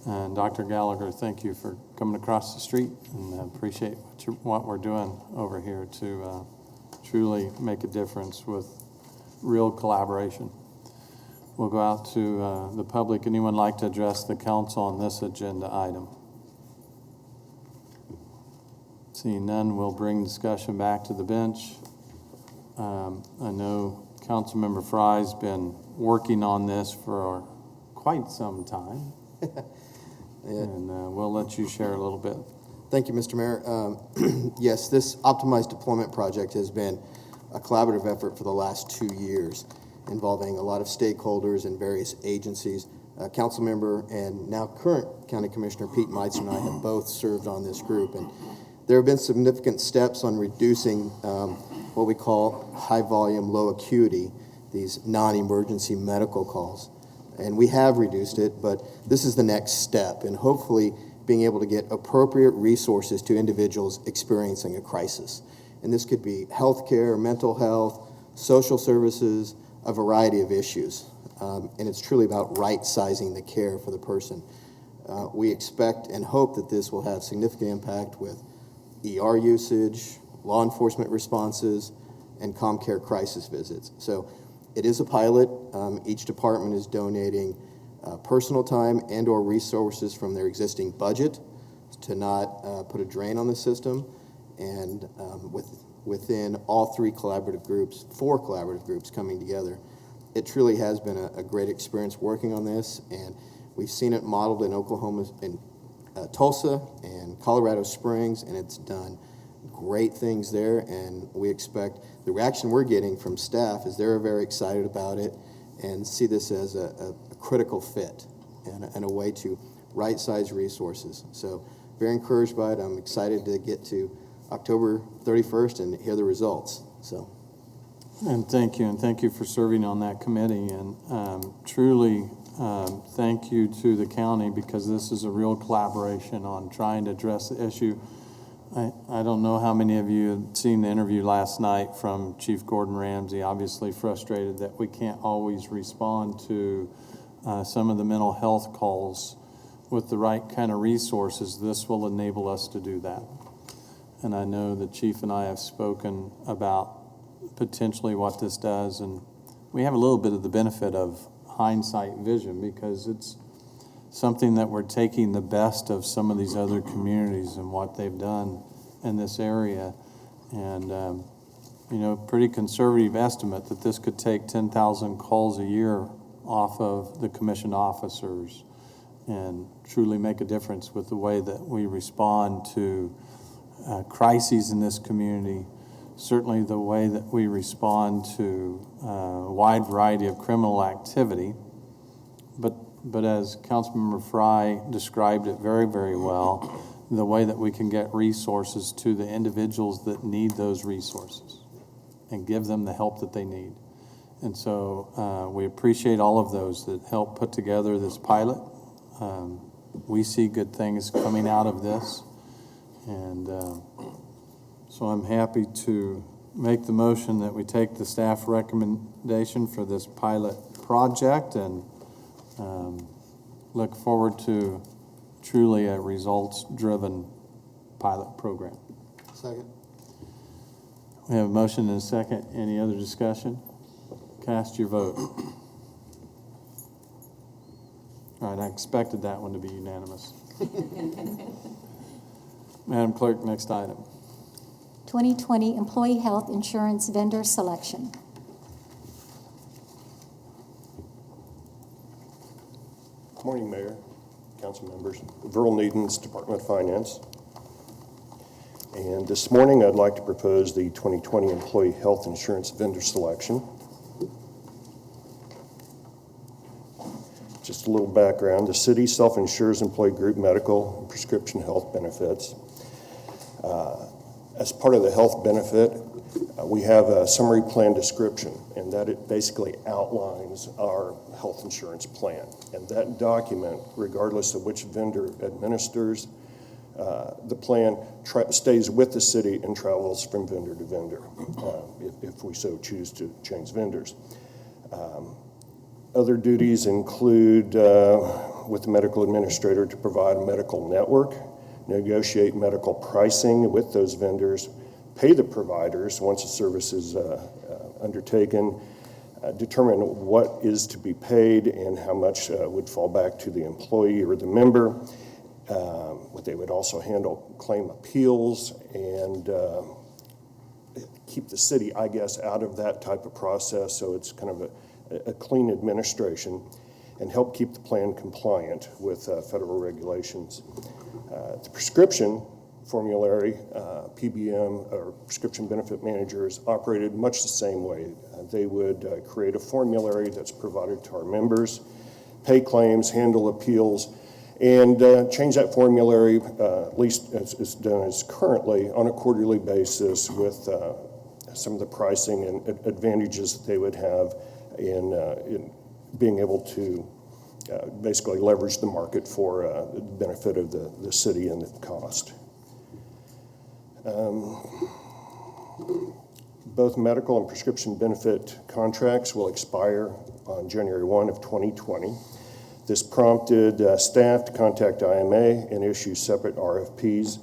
And Dr. Gallagher, thank you for coming across the street, and appreciate what we're doing over here to truly make a difference with real collaboration. We'll go out to the public. Anyone like to address the council on this agenda item? Seeing none, we'll bring discussion back to the bench. I know Councilmember Fry's been working on this for quite some time. And we'll let you share a little bit. Thank you, Mr. Mayor. Yes, this optimized deployment project has been a collaborative effort for the last 2 years, involving a lot of stakeholders and various agencies. Council member and now current County Commissioner Pete Meitzer and I have both served on this group, and there have been significant steps on reducing what we call high volume, low acuity, these non-emergency medical calls. And we have reduced it, but this is the next step, and hopefully being able to get appropriate resources to individuals experiencing a crisis. And this could be healthcare, mental health, social services, a variety of issues. And it's truly about right-sizing the care for the person. We expect and hope that this will have significant impact with ER usage, law enforcement responses, and ComCare crisis visits. So it is a pilot. Each department is donating personal time and or resources from their existing budget to not put a drain on the system. And within all four collaborative groups coming together, it truly has been a great experience working on this, and we've seen it modeled in Oklahoma, in Tulsa and Colorado Springs, and it's done great things there. And we expect the reaction we're getting from staff is they're very excited about it and see this as a critical fit and a way to right-size resources. So very encouraged by it. I'm excited to get to October 31st and hear the results. So. And thank you for serving on that committee, and truly thank you to the county, because this is a real collaboration on trying to address the issue. I don't know how many of you had seen the interview last night from Chief Gordon Ramsay, obviously frustrated that we can't always respond to some of the mental health calls with the right kind of resources. This will enable us to do that. And I know the Chief and I have spoken about potentially what this does, and we have a little bit of the benefit of hindsight vision, because it's something that we're taking the best of some of these other communities and what they've done in this area. And pretty conservative estimate that this could take 10,000 calls a year off of the commissioned officers and truly make a difference with the way that we respond to crises in this community. Certainly the way that we respond to a wide variety of criminal activity. But as Councilmember Fry described it very, very well, the way that we can get resources to the individuals that need those resources and give them the help that they need. And so we appreciate all of those that help put together this pilot. We see good things coming out of this. And so I'm happy to make the motion that we take the staff recommendation for this pilot project and look forward to truly a results-driven pilot program. Second. We have a motion and a second. Any other discussion? Cast your vote. All right, I expected that one to be unanimous. Madam Clerk, next item. 2020 Employee Health Insurance Vendor Selection. Good morning, Mayor, Council members. Verl Needens, Department of Finance. And this morning I'd like to propose the 2020 Employee Health Insurance Vendor Selection. Just a little background. The city self-insures employee group medical and prescription health benefits. As part of the health benefit, we have a summary plan description, and that it basically outlines our health insurance plan. And that document, regardless of which vendor administers the plan, stays with the city and travels from vendor to vendor if we so choose to change vendors. Other duties include, with the medical administrator, to provide a medical network, negotiate medical pricing with those vendors, pay the providers once a service is undertaken, determine what is to be paid and how much would fall back to the employee or the member. They would also handle claim appeals and keep the city, I guess, out of that type of process, so it's kind of a clean administration, and help keep the plan compliant with federal regulations. The prescription formulary, PBM, or prescription benefit managers, operated much the same way. They would create a formulary that's provided to our members, pay claims, handle appeals, and change that formulary, at least as it's done as currently, on a quarterly basis with some of the pricing and advantages that they would have in being able to basically leverage the market for the benefit of the city and the cost. Both medical and prescription benefit contracts will expire on January 1 of 2020. This prompted staff to contact IMA and issue separate RFPs.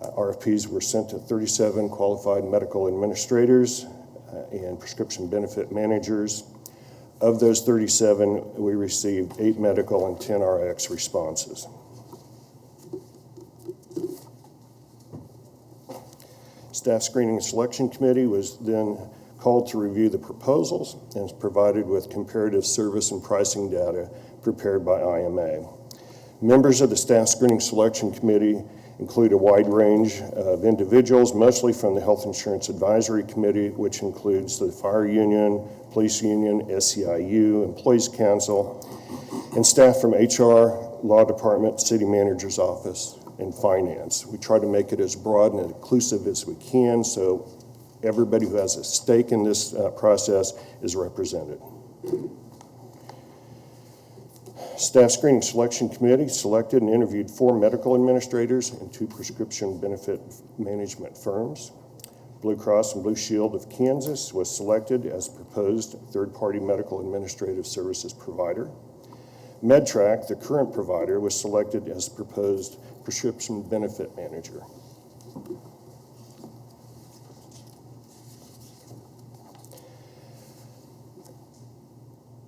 RFPs were sent to 37 qualified medical administrators and prescription benefit managers. Of those 37, we received 8 medical and 10 RX responses. Staff Screening and Selection Committee was then called to review the proposals and is provided with comparative service and pricing data prepared by IMA. Members of the Staff Screening Selection Committee include a wide range of individuals, mostly from the Health Insurance Advisory Committee, which includes the Fire Union, Police Union, SEIU, Employees Council, and staff from HR, Law Department, City Manager's Office, and Finance. We try to make it as broad and inclusive as we can so everybody who has a stake in this process is represented. Staff Screening Selection Committee selected and interviewed 4 medical administrators and 2 prescription benefit management firms. Blue Cross and Blue Shield of Kansas was selected as proposed third-party medical administrative services provider. MedTrack, the current provider, was selected as proposed prescription benefit manager.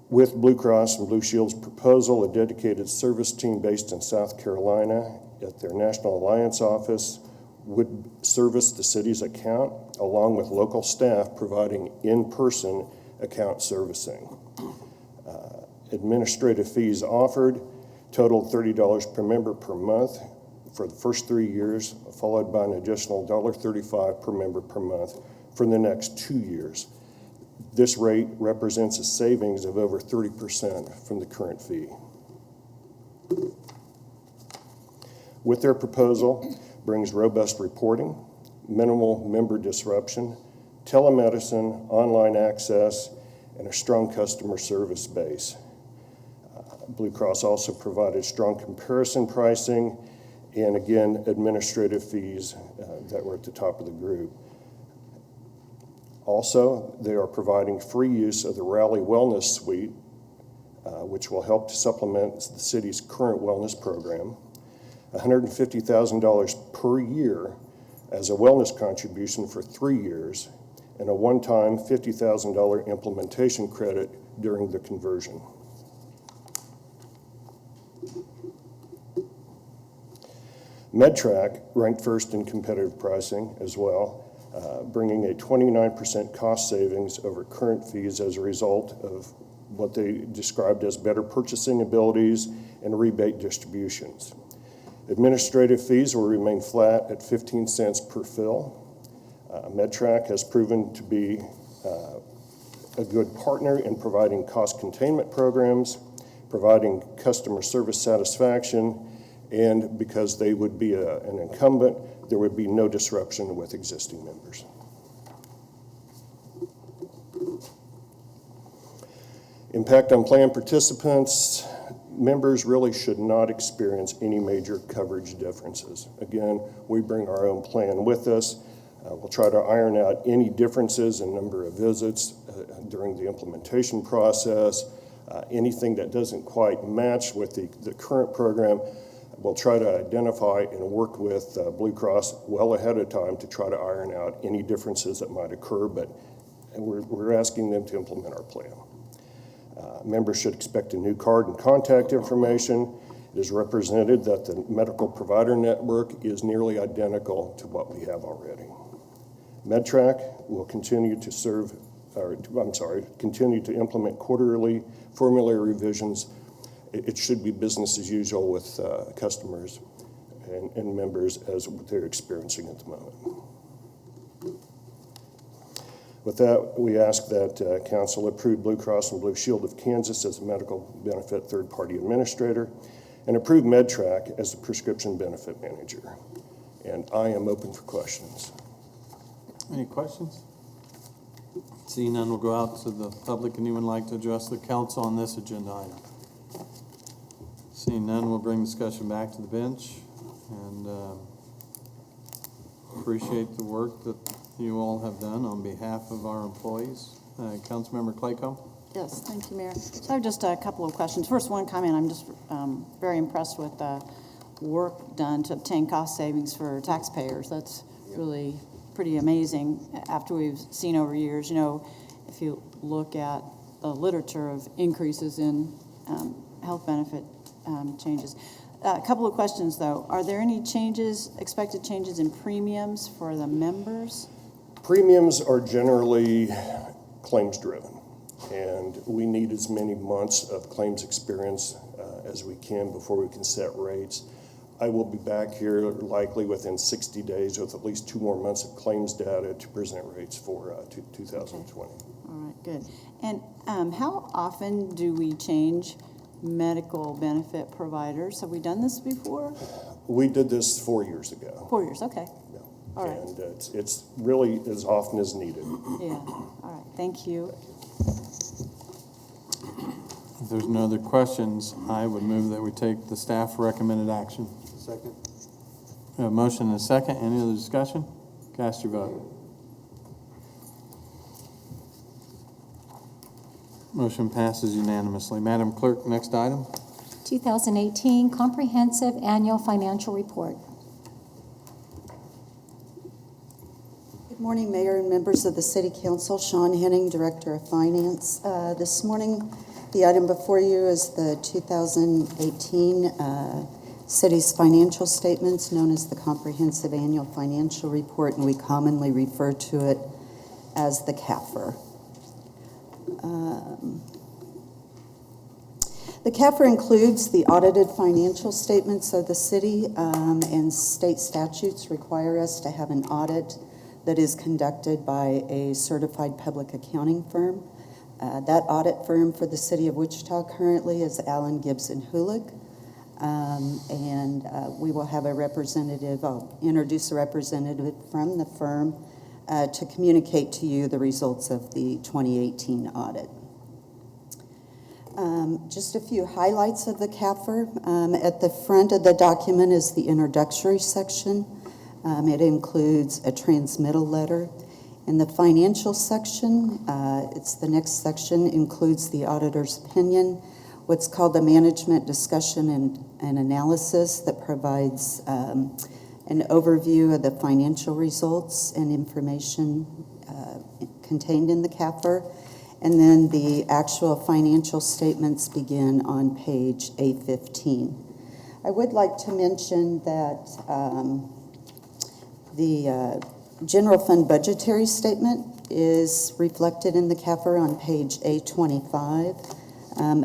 With Blue Cross and Blue Shield's proposal, a dedicated service team based in South Carolina at their National Alliance office would service the city's account, along with local staff providing in-person account servicing. Administrative fees offered totaled $30 per member per month for the first 3 years, followed by an additional $1.35 per member per month for the next 2 years. This rate represents a savings of over 30% from the current fee. With their proposal brings robust reporting, minimal member disruption, telemedicine, online access, and a strong customer service base. Blue Cross also provided strong comparison pricing and, again, administrative fees that were at the top of the group. Also, they are providing free use of the Rally Wellness Suite, which will help to supplement the city's current wellness program, $150,000 per year as a wellness contribution for 3 years, and a one-time $50,000 implementation credit during the conversion. MedTrack ranked first in competitive pricing as well, bringing a 29% cost savings over current fees as a result of what they described as better purchasing abilities and rebate distributions. Administrative fees will remain flat at 15 cents per fill. MedTrack has proven to be a good partner in providing cost containment programs, providing customer service satisfaction, and because they would be an incumbent, there would be no disruption with existing members. Impact on plan participants. Members really should not experience any major coverage differences. Again, we bring our own plan with us. We'll try to iron out any differences in number of visits during the implementation process. Anything that doesn't quite match with the current program, we'll try to identify and work with Blue Cross well ahead of time to try to iron out any differences that might occur, but we're asking them to implement our plan. Members should expect a new card and contact information. It is represented that the medical provider network is nearly identical to what we have already. MedTrack will continue to implement quarterly formulary revisions. It should be business as usual with customers and members as what they're experiencing at the moment. With that, we ask that Council approve Blue Cross and Blue Shield of Kansas as a medical benefit third-party administrator and approve MedTrack as the prescription benefit manager. And I am open for questions. Any questions? Seeing none, we'll go out to the public. Anyone like to address the council on this agenda item? Seeing none, we'll bring discussion back to the bench, and appreciate the work that you all have done on behalf of our employees. Councilmember Clayco? Yes, thank you, Mayor. So I have just a couple of questions. First, one comment. I'm just very impressed with the work done to obtain cost savings for taxpayers. That's really pretty amazing after we've seen over years. You know, if you look at the literature of increases in health benefit changes. A couple of questions, though. Are there any changes, expected changes in premiums for the members? Premiums are generally claims-driven, and we need as many months of claims experience as we can before we can set rates. I will be back here likely within 60 days with at least 2 more months of claims data to present rates for 2020. Okay. All right, good. And how often do we change medical benefit providers? Have we done this before? We did this 4 years ago. 4 years, okay. Yeah. All right. And it's really as often as needed. Yeah, all right, thank you. If there's no other questions, I would move that we take the staff recommended action. Second. We have a motion and a second. Any other discussion? Cast your vote. Motion passes unanimously. Madam Clerk, next item. 2018 Comprehensive Annual Financial Report. Good morning, Mayor and members of the City Council. Sean Henning, Director of Finance. This morning, the item before you is the 2018 City's financial statements, known as the Comprehensive Annual Financial Report, and we commonly refer to it as the CAFR. The CAFR includes the audited financial statements of the city, and state statutes require us to have an audit that is conducted by a certified public accounting firm. That audit firm for the city of Wichita currently is Allen Gibson Hulig, and we will have a representative, I'll introduce a representative from the firm to communicate to you the results of the 2018 audit. Just a few highlights of the CAFR. At the front of the document is the introductory section. It includes a transmittal letter. In the financial section, it's the next section, includes the auditor's opinion, what's called the management discussion and analysis that provides an overview of the financial results and information contained in the CAFR. And then the actual financial statements begin on page A15. I would like to mention that the general fund budgetary statement is reflected in the CAFR on page A25.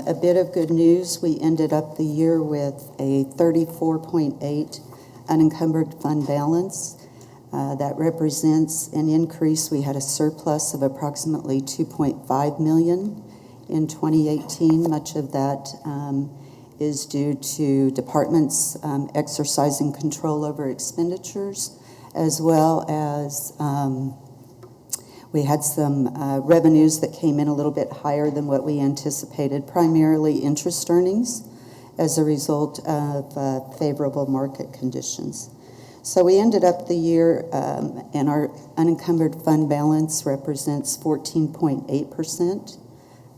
A bit of good news, we ended up the year with a 34.8 unencumbered fund balance. That represents an increase. We had a surplus of approximately $2.5 million in 2018. Much of that is due to departments exercising control over expenditures, as well as we had some revenues that came in a little bit higher than what we anticipated, primarily interest earnings as a result of favorable market conditions. So we ended up the year, and our unencumbered fund balance represents 14.8%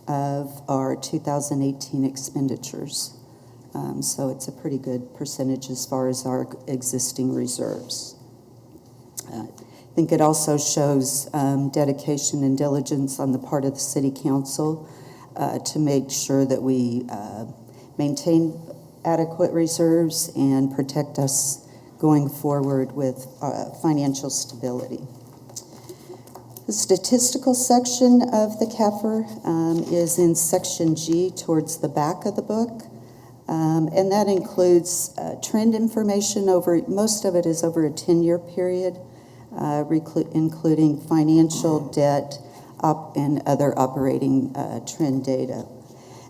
of our 2018 expenditures. So it's a pretty good percentage as far as our existing reserves. I think it also shows dedication and diligence on the part of the City Council to make sure that we maintain adequate reserves and protect us going forward with financial stability. The statistical section of the CAFR is in section G towards the back of the book. And that includes trend information most of it is over a 10-year period, including financial, debt, and other operating trend data.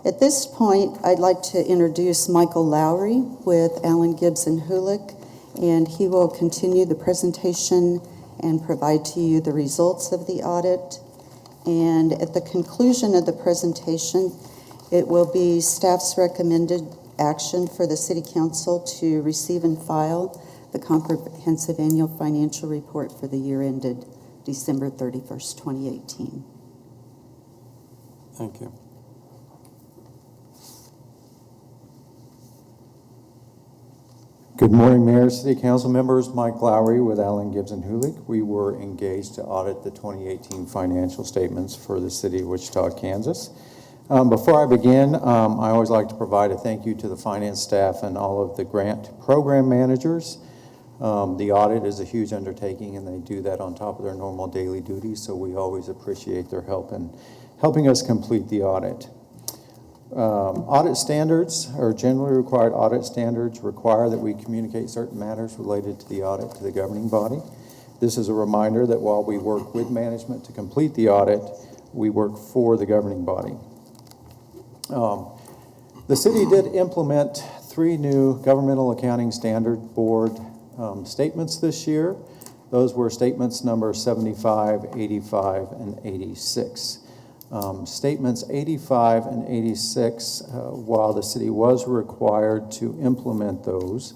At this point, I'd like to introduce Michael Lowry with Allen Gibson Hulick, and he will continue the presentation and provide to you the results of the audit. And at the conclusion of the presentation, it will be staff's recommended action for the City Council to receive and file the comprehensive annual financial report for the year ended December 31st, 2018. Thank you. Good morning, Mayor, City Council members. Mike Lowry with Allen Gibson Hulick. We were engaged to audit the 2018 financial statements for the City of Wichita, Kansas. Before I begin, I always like to provide a thank you to the finance staff and all of the grant program managers. The audit is a huge undertaking, and they do that on top of their normal daily duties, so we always appreciate their help in helping us complete the audit. Audit standards, or generally required audit standards, require that we communicate certain matters related to the audit to the governing body. This is a reminder that while we work with management to complete the audit, we work for the governing body. The city did implement 3 new governmental accounting standard board statements this year. Those were statements number 75, 85, and 86. Statements 85 and 86, while the city was required to implement those,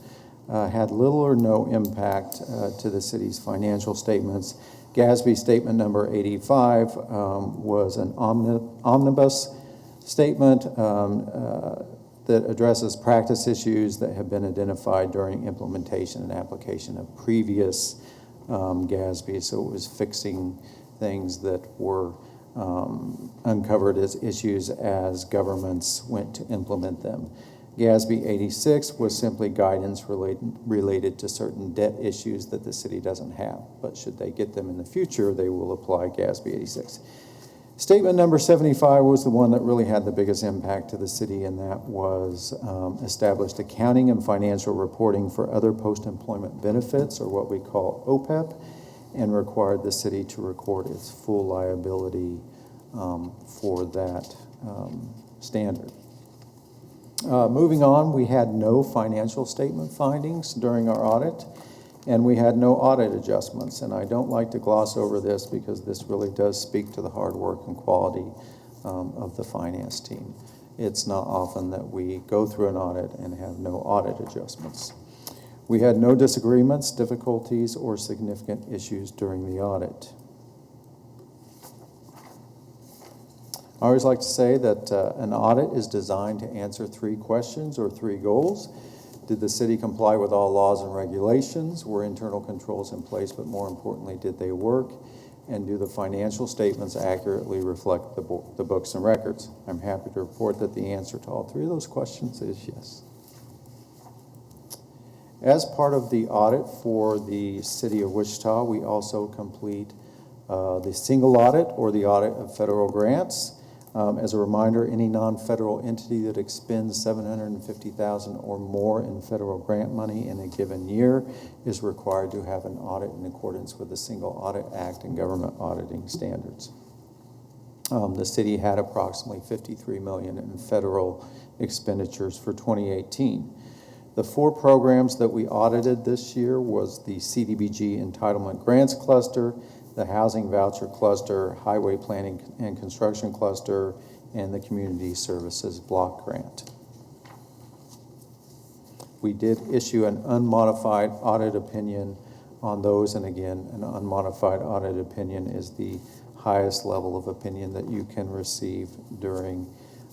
had little or no impact to the city's financial statements. GASB statement number 85 was an omnibus statement that addresses practice issues that have been identified during implementation and application of previous GASB. So it was fixing things that were uncovered as issues as governments went to implement them. GASB 86 was simply guidance related to certain debt issues that the city doesn't have, but should they get them in the future, they will apply GASB 86. Statement number 75 was the one that really had the biggest impact to the city, and that was established accounting and financial reporting for other post-employment benefits, or what we call OPEB, and required the city to record its full liability for that standard. Moving on, we had no financial statement findings during our audit, and we had no audit adjustments. And I don't like to gloss over this because this really does speak to the hard work and quality of the finance team. It's not often that we go through an audit and have no audit adjustments. We had no disagreements, difficulties, or significant issues during the audit. I always like to say that an audit is designed to answer 3 questions or 3 goals. Did the city comply with all laws and regulations? Were internal controls in place, but more importantly, did they work? And do the financial statements accurately reflect the books and records? I'm happy to report that the answer to all 3 of those questions is yes. As part of the audit for the City of Wichita, we also complete the single audit or the audit of federal grants. As a reminder, any non-federal entity that expends $750,000 or more in federal grant money in a given year is required to have an audit in accordance with the Single Audit Act and government auditing standards. The city had approximately $53 million in federal expenditures for 2018. The 4 programs that we audited this year was the CDBG Entitlement Grants Cluster, the Housing Voucher Cluster, Highway Planning and Construction Cluster, and the Community Services Block Grant. We did issue an unmodified audit opinion on those, and again, an unmodified audit opinion is the highest level of opinion that you can receive during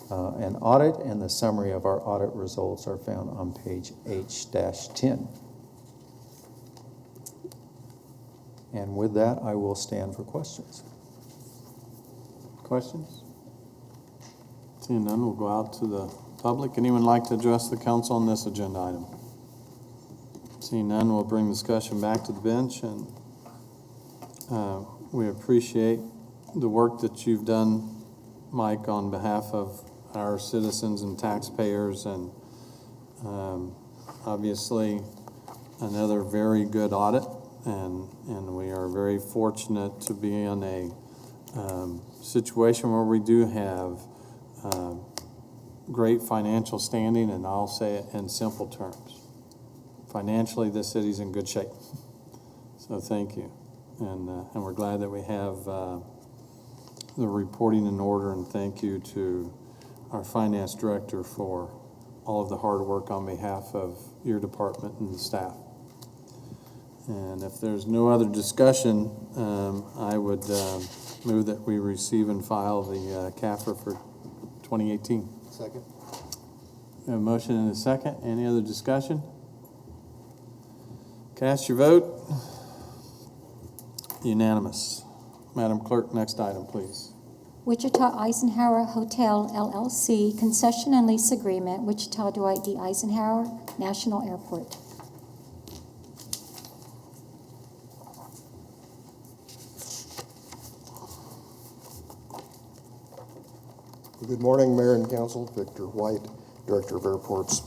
an audit, and the summary of our audit results are found on page H-10. And with that, I will stand for questions. Questions? Seeing none, we'll go out to the public. Anyone like to address the council on this agenda item? Seeing none, we'll bring discussion back to the bench, and We appreciate the work that you've done, Mike, on behalf of our citizens and taxpayers, and obviously another very good audit, and we are very fortunate to be in a situation where we do have great financial standing, and I'll say it in simple terms. Financially, this city's in good shape. So thank you. And we're glad that we have the reporting in order, and thank you to our finance director for all of the hard work on behalf of your department and the staff. And if there's no other discussion, I would move that we receive and file the CAFR for 2018. Second. We have a motion and a second. Any other discussion? Cast your vote. Unanimous. Madam Clerk, next item, please. Wichita Eisenhower Hotel LLC concession and lease agreement, Wichita Dwight D. Eisenhower National Airport. Good morning, Mayor and Council. Victor White, Director of Airports.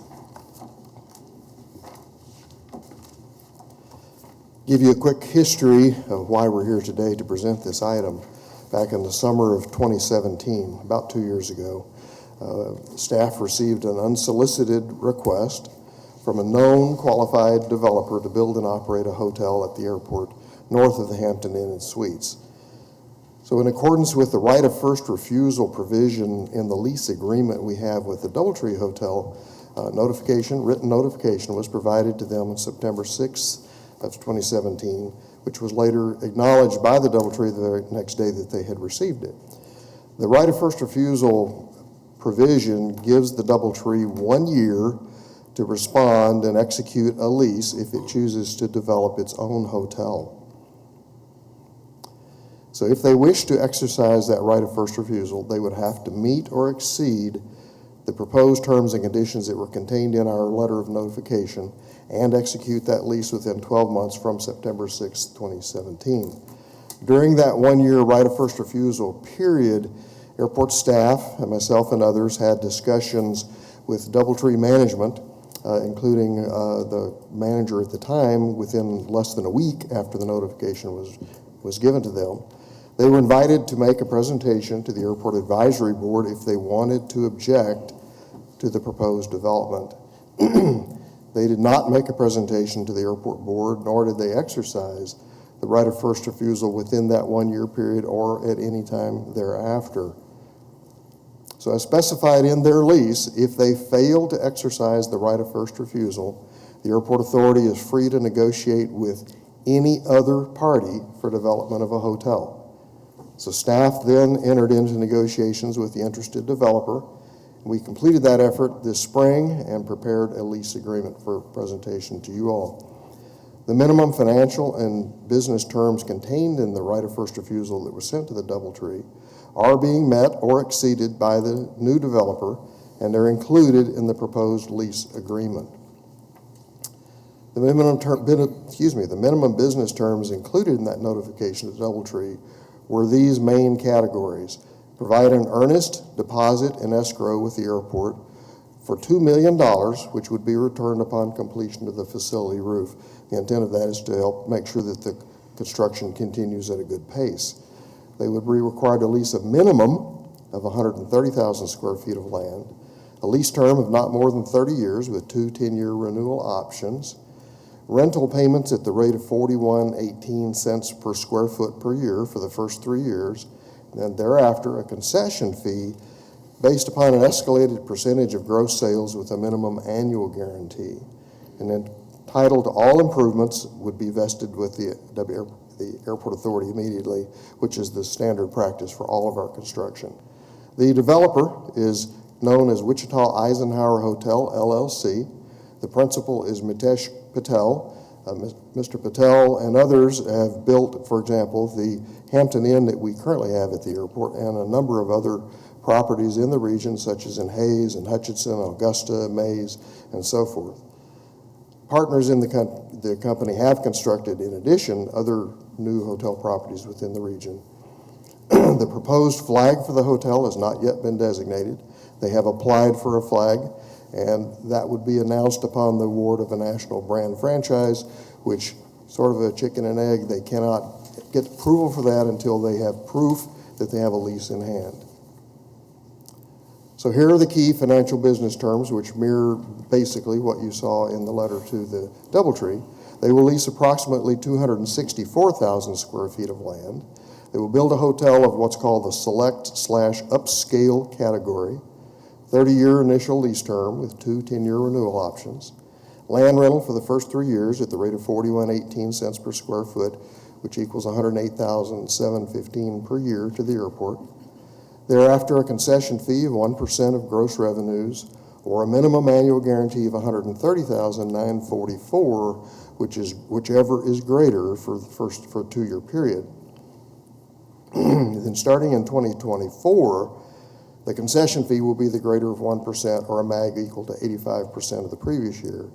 Give you a quick history of why we're here today to present this item. Back in the summer of 2017, about 2 years ago, staff received an unsolicited request from a known qualified developer to build and operate a hotel at the airport north of the Hampton Inn and Suites. So in accordance with the right of first refusal provision in the lease agreement we have with the Doubletree Hotel, written notification was provided to them on September 6th of 2017, which was later acknowledged by the Doubletree the very next day that they had received it. The right of first refusal provision gives the Doubletree 1 year to respond and execute a lease if it chooses to develop its own hotel. So if they wish to exercise that right of first refusal, they would have to meet or exceed the proposed terms and conditions that were contained in our letter of notification and execute that lease within 12 months from September 6, 2017. During that 1 year right of first refusal period, airport staff and myself and others had discussions with Doubletree management, including the manager at the time, within less than a week after the notification was given to them. They were invited to make a presentation to the Airport Advisory Board if they wanted to object to the proposed development. They did not make a presentation to the airport board, nor did they exercise the right of first refusal within that 1 year period or at any time thereafter. So as specified in their lease, if they fail to exercise the right of first refusal, the airport authority is free to negotiate with any other party for development of a hotel. So staff then entered into negotiations with the interested developer. We completed that effort this spring and prepared a lease agreement for presentation to you all. The minimum financial and business terms contained in the right of first refusal that was sent to the Doubletree are being met or exceeded by the new developer, and they're included in the proposed lease agreement. The minimum business terms included in that notification to Doubletree were these main categories: provide an earnest deposit and escrow with the airport for $2 million, which would be returned upon completion of the facility roof. The intent of that is to help make sure that the construction continues at a good pace. They would be required to lease a minimum of 130,000 square feet of land, a lease term of not more than 30 years with 2 10-year renewal options, rental payments at the rate of 41.18 cents per square foot per year for the first 3 years, and thereafter a concession fee based upon an escalated percentage of gross sales with a minimum annual guarantee. And then title to all improvements would be vested with the airport authority immediately, which is the standard practice for all of our construction. The developer is known as Wichita Eisenhower Hotel, LLC. The principal is Mitesh Patel. Mr. Patel and others have built, for example, the Hampton Inn that we currently have at the airport and a number of other properties in the region, such as in Hayes and Hutchinson, Augusta, Mays, and so forth. Partners in the company have constructed, in addition, other new hotel properties within the region. The proposed flag for the hotel has not yet been designated. They have applied for a flag, and that would be announced upon the award of a national brand franchise, which sort of a chicken and egg. They cannot get approval for that until they have proof that they have a lease in hand. So here are the key financial business terms, which mirror basically what you saw in the letter to the DoubleTree. They will lease approximately 264,000 square feet of land. They will build a hotel of what's called the select/upscale category, 30-year initial lease term with 2 10-year renewal options. Land rental for the first 3 years at the rate of $41.18 per square foot, which equals $108,715 per year to the airport. Thereafter, a concession fee of 1% of gross revenues, or a minimum annual guarantee of $130,944, whichever is greater for the first 2-year period. Then starting in 2024, the concession fee will be the greater of 1%, or a MAG equal to 85% of the previous year.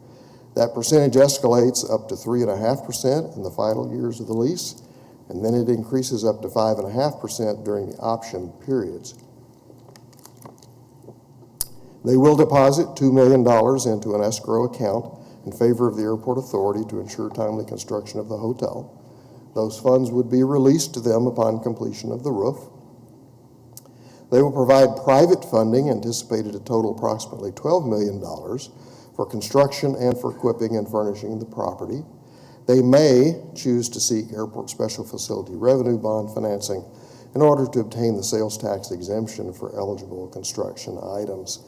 That percentage escalates up to 3.5% in the final years of the lease, and then it increases up to 5.5% during the option periods. They will deposit $2 million into an escrow account in favor of the airport authority to ensure timely construction of the hotel. Those funds would be released to them upon completion of the roof. They will provide private funding, anticipated to total approximately $12 million, for construction and for equipping and furnishing the property. They may choose to seek airport special facility revenue bond financing in order to obtain the sales tax exemption for eligible construction items.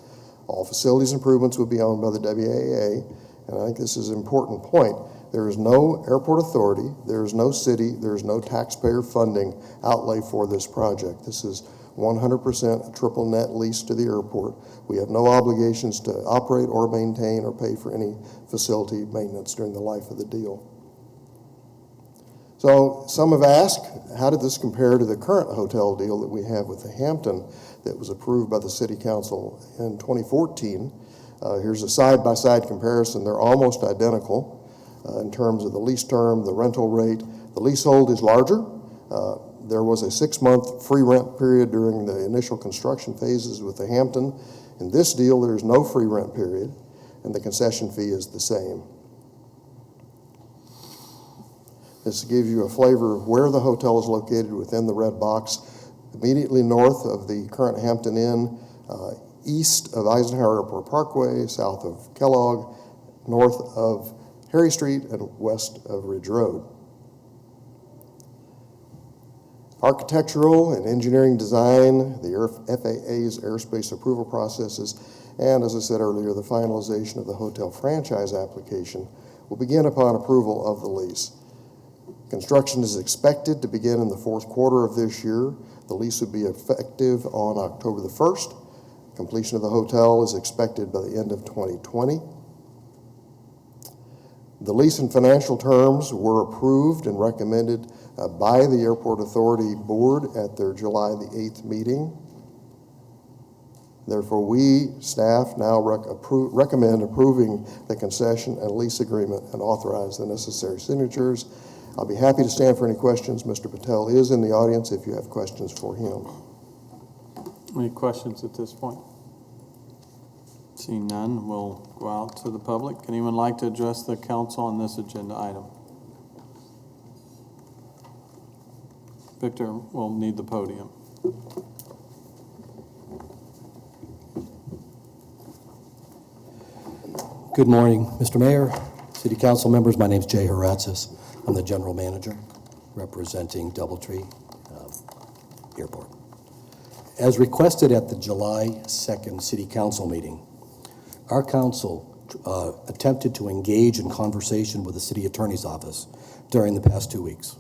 All facilities improvements would be owned by the WAA, and I think this is an important point. There is no airport authority, there is no city, there is no taxpayer funding outlay for this project. This is 100% triple net lease to the airport. We have no obligations to operate or maintain or pay for any facility maintenance during the life of the deal. So some have asked, how did this compare to the current hotel deal that we have with the Hampton that was approved by the City Council in 2014? Here's a side-by-side comparison. They're almost identical in terms of the lease term, the rental rate. The leasehold is larger. There was a 6-month free rent period during the initial construction phases with the Hampton. In this deal, there's no free rent period, and the concession fee is the same. This gives you a flavor of where the hotel is located within the red box, immediately north of the current Hampton Inn, east of Eisenhower Airport Parkway, south of Kellogg, north of Harry Street, and west of Ridge Road. Architectural and engineering design, the FAA's airspace approval processes, and as I said earlier, the finalization of the hotel franchise application will begin upon approval of the lease. Construction is expected to begin in the 4th quarter of this year. The lease would be effective on October the 1st. Completion of the hotel is expected by the end of 2020. The lease and financial terms were approved and recommended by the Airport Authority Board at their July the 8th meeting. Therefore, we, staff, now recommend approving the concession and lease agreement and authorize the necessary signatures. I'll be happy to stand for any questions. Mr. Patel is in the audience if you have questions for him. Any questions at this point? Seeing none, we'll go out to the public. Anyone like to address the council on this agenda item? Victor will need the podium. Good morning, Mr. Mayor, City Council members. My name is Jay Haratzis. I'm the General Manager representing DoubleTree Airport. As requested at the July 2nd City Council meeting, our council attempted to engage in conversation with the City Attorney's Office during the past 2 weeks.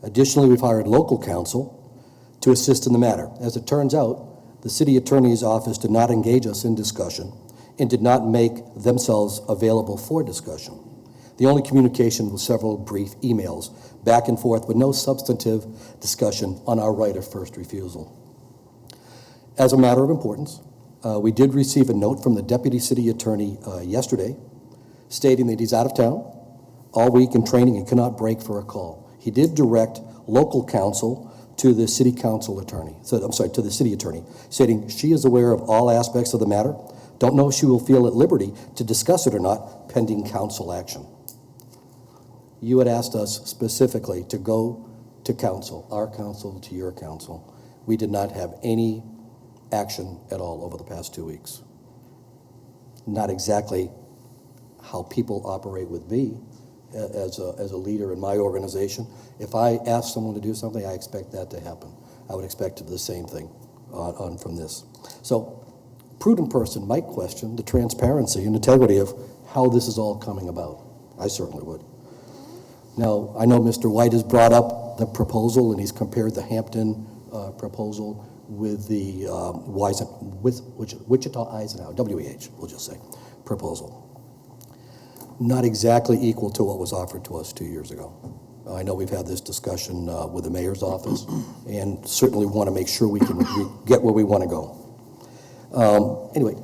Additionally, we've hired local counsel to assist in the matter. As it turns out, the City Attorney's Office did not engage us in discussion and did not make themselves available for discussion. The only communication was several brief emails back and forth with no substantive discussion on our right of first refusal. As a matter of importance, we did receive a note from the Deputy City Attorney yesterday stating that he's out of town all week in training and cannot break for a call. He did direct local counsel to the city council attorney, to the city attorney, stating she is aware of all aspects of the matter. Don't know if she will feel at liberty to discuss it or not, pending council action. You had asked us specifically to go to council, our council to your council. We did not have any action at all over the past 2 weeks. Not exactly how people operate with me as a leader in my organization. If I ask someone to do something, I expect that to happen. I would expect the same thing on from this. So, prudent person might question the transparency and integrity of how this is all coming about. I certainly would. Now, I know Mr. White has brought up the proposal, and he's compared the Hampton proposal with the Wichita Eisenhower, WEH, we'll just say, proposal. Not exactly equal to what was offered to us 2 years ago. I know we've had this discussion with the mayor's office, and certainly want to make sure we get where we want to go. Anyway,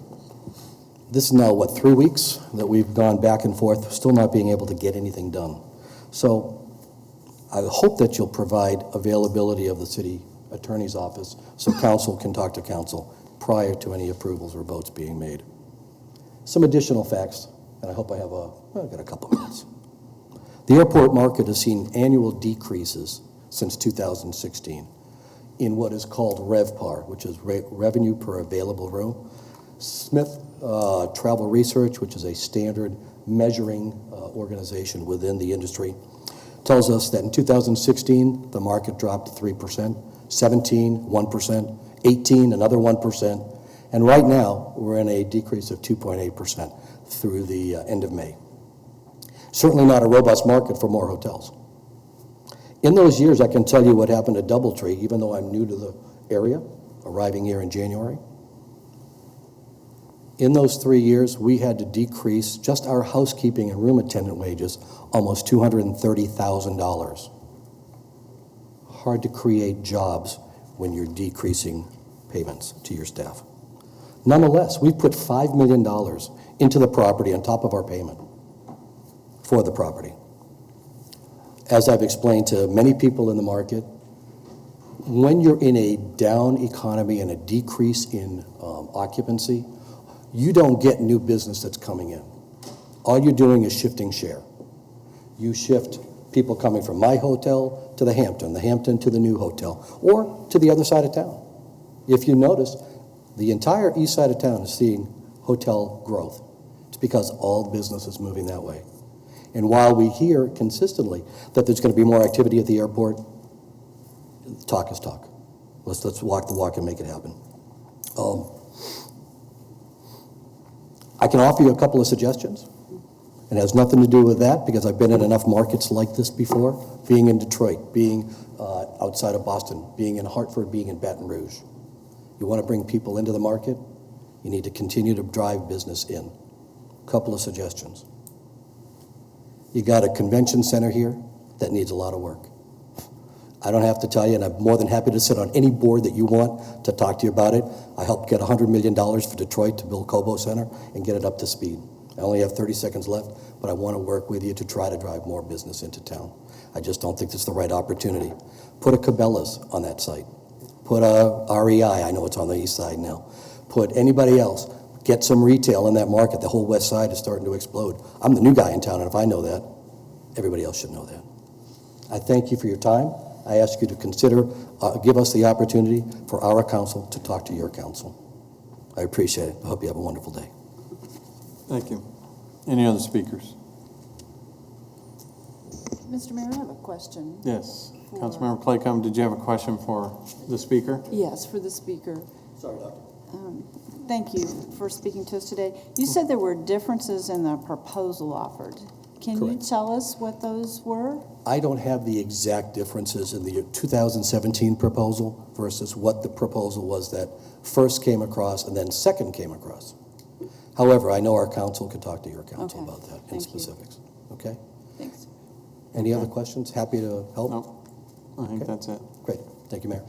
this is now, 3 weeks that we've gone back and forth, still not being able to get anything done. So I hope that you'll provide availability of the city attorney's office so council can talk to council prior to any approvals or votes being made. Some additional facts, and I hope I've got a couple minutes. The airport market has seen annual decreases since 2016 in what is called RevPAR, which is revenue per available room. Smith Travel Research, which is a standard measuring organization within the industry, tells us that in 2016, the market dropped 3%, 17, 1%, 18, another 1%, and right now, we're in a decrease of 2.8% through the end of May. Certainly not a robust market for more hotels. In those years, I can tell you what happened at DoubleTree, even though I'm new to the area, arriving here in January. In those 3 years, we had to decrease just our housekeeping and room attendant wages almost $230,000. Hard to create jobs when you're decreasing payments to your staff. Nonetheless, we've put $5 million into the property on top of our payment for the property. As I've explained to many people in the market, when you're in a down economy and a decrease in occupancy, you don't get new business that's coming in. All you're doing is shifting share. You shift people coming from my hotel to the Hampton to the new hotel, or to the other side of town. If you notice, the entire east side of town is seeing hotel growth. It's because all business is moving that way. And while we hear consistently that there's going to be more activity at the airport, talk is talk. Let's walk the walk and make it happen. I can offer you a couple of suggestions. It has nothing to do with that because I've been in enough markets like this before, being in Detroit, being outside of Boston, being in Hartford, being in Baton Rouge. You want to bring people into the market, you need to continue to drive business in. Couple of suggestions. You got a convention center here that needs a lot of work. I don't have to tell you, and I'm more than happy to sit on any board that you want to talk to you about it. I helped get $100 million for Detroit to build Cobo Center and get it up to speed. I only have 30 seconds left, but I want to work with you to try to drive more business into town. I just don't think this is the right opportunity. Put a Cabela's on that site. Put a REI, I know it's on the east side now. Put anybody else. Get some retail in that market. The whole west side is starting to explode. I'm the new guy in town, and if I know that, everybody else should know that. I thank you for your time. I ask you to consider, give us the opportunity for our council to talk to your council. I appreciate it. I hope you have a wonderful day. Thank you. Any other speakers? Mr. Mayor, I have a question. Yes. Councilmember Claycomb, did you have a question for the speaker? Yes, for the speaker. Sorry, Doctor. Thank you for speaking to us today. You said there were differences in the proposal offered. Can you tell us what those were? I don't have the exact differences in the 2017 proposal versus what the proposal was that first came across and then second came across. However, I know our council could talk to your council about that in specifics. Okay? Thanks. Any other questions? Happy to help? No, I think that's it. Great. Thank you, Mayor.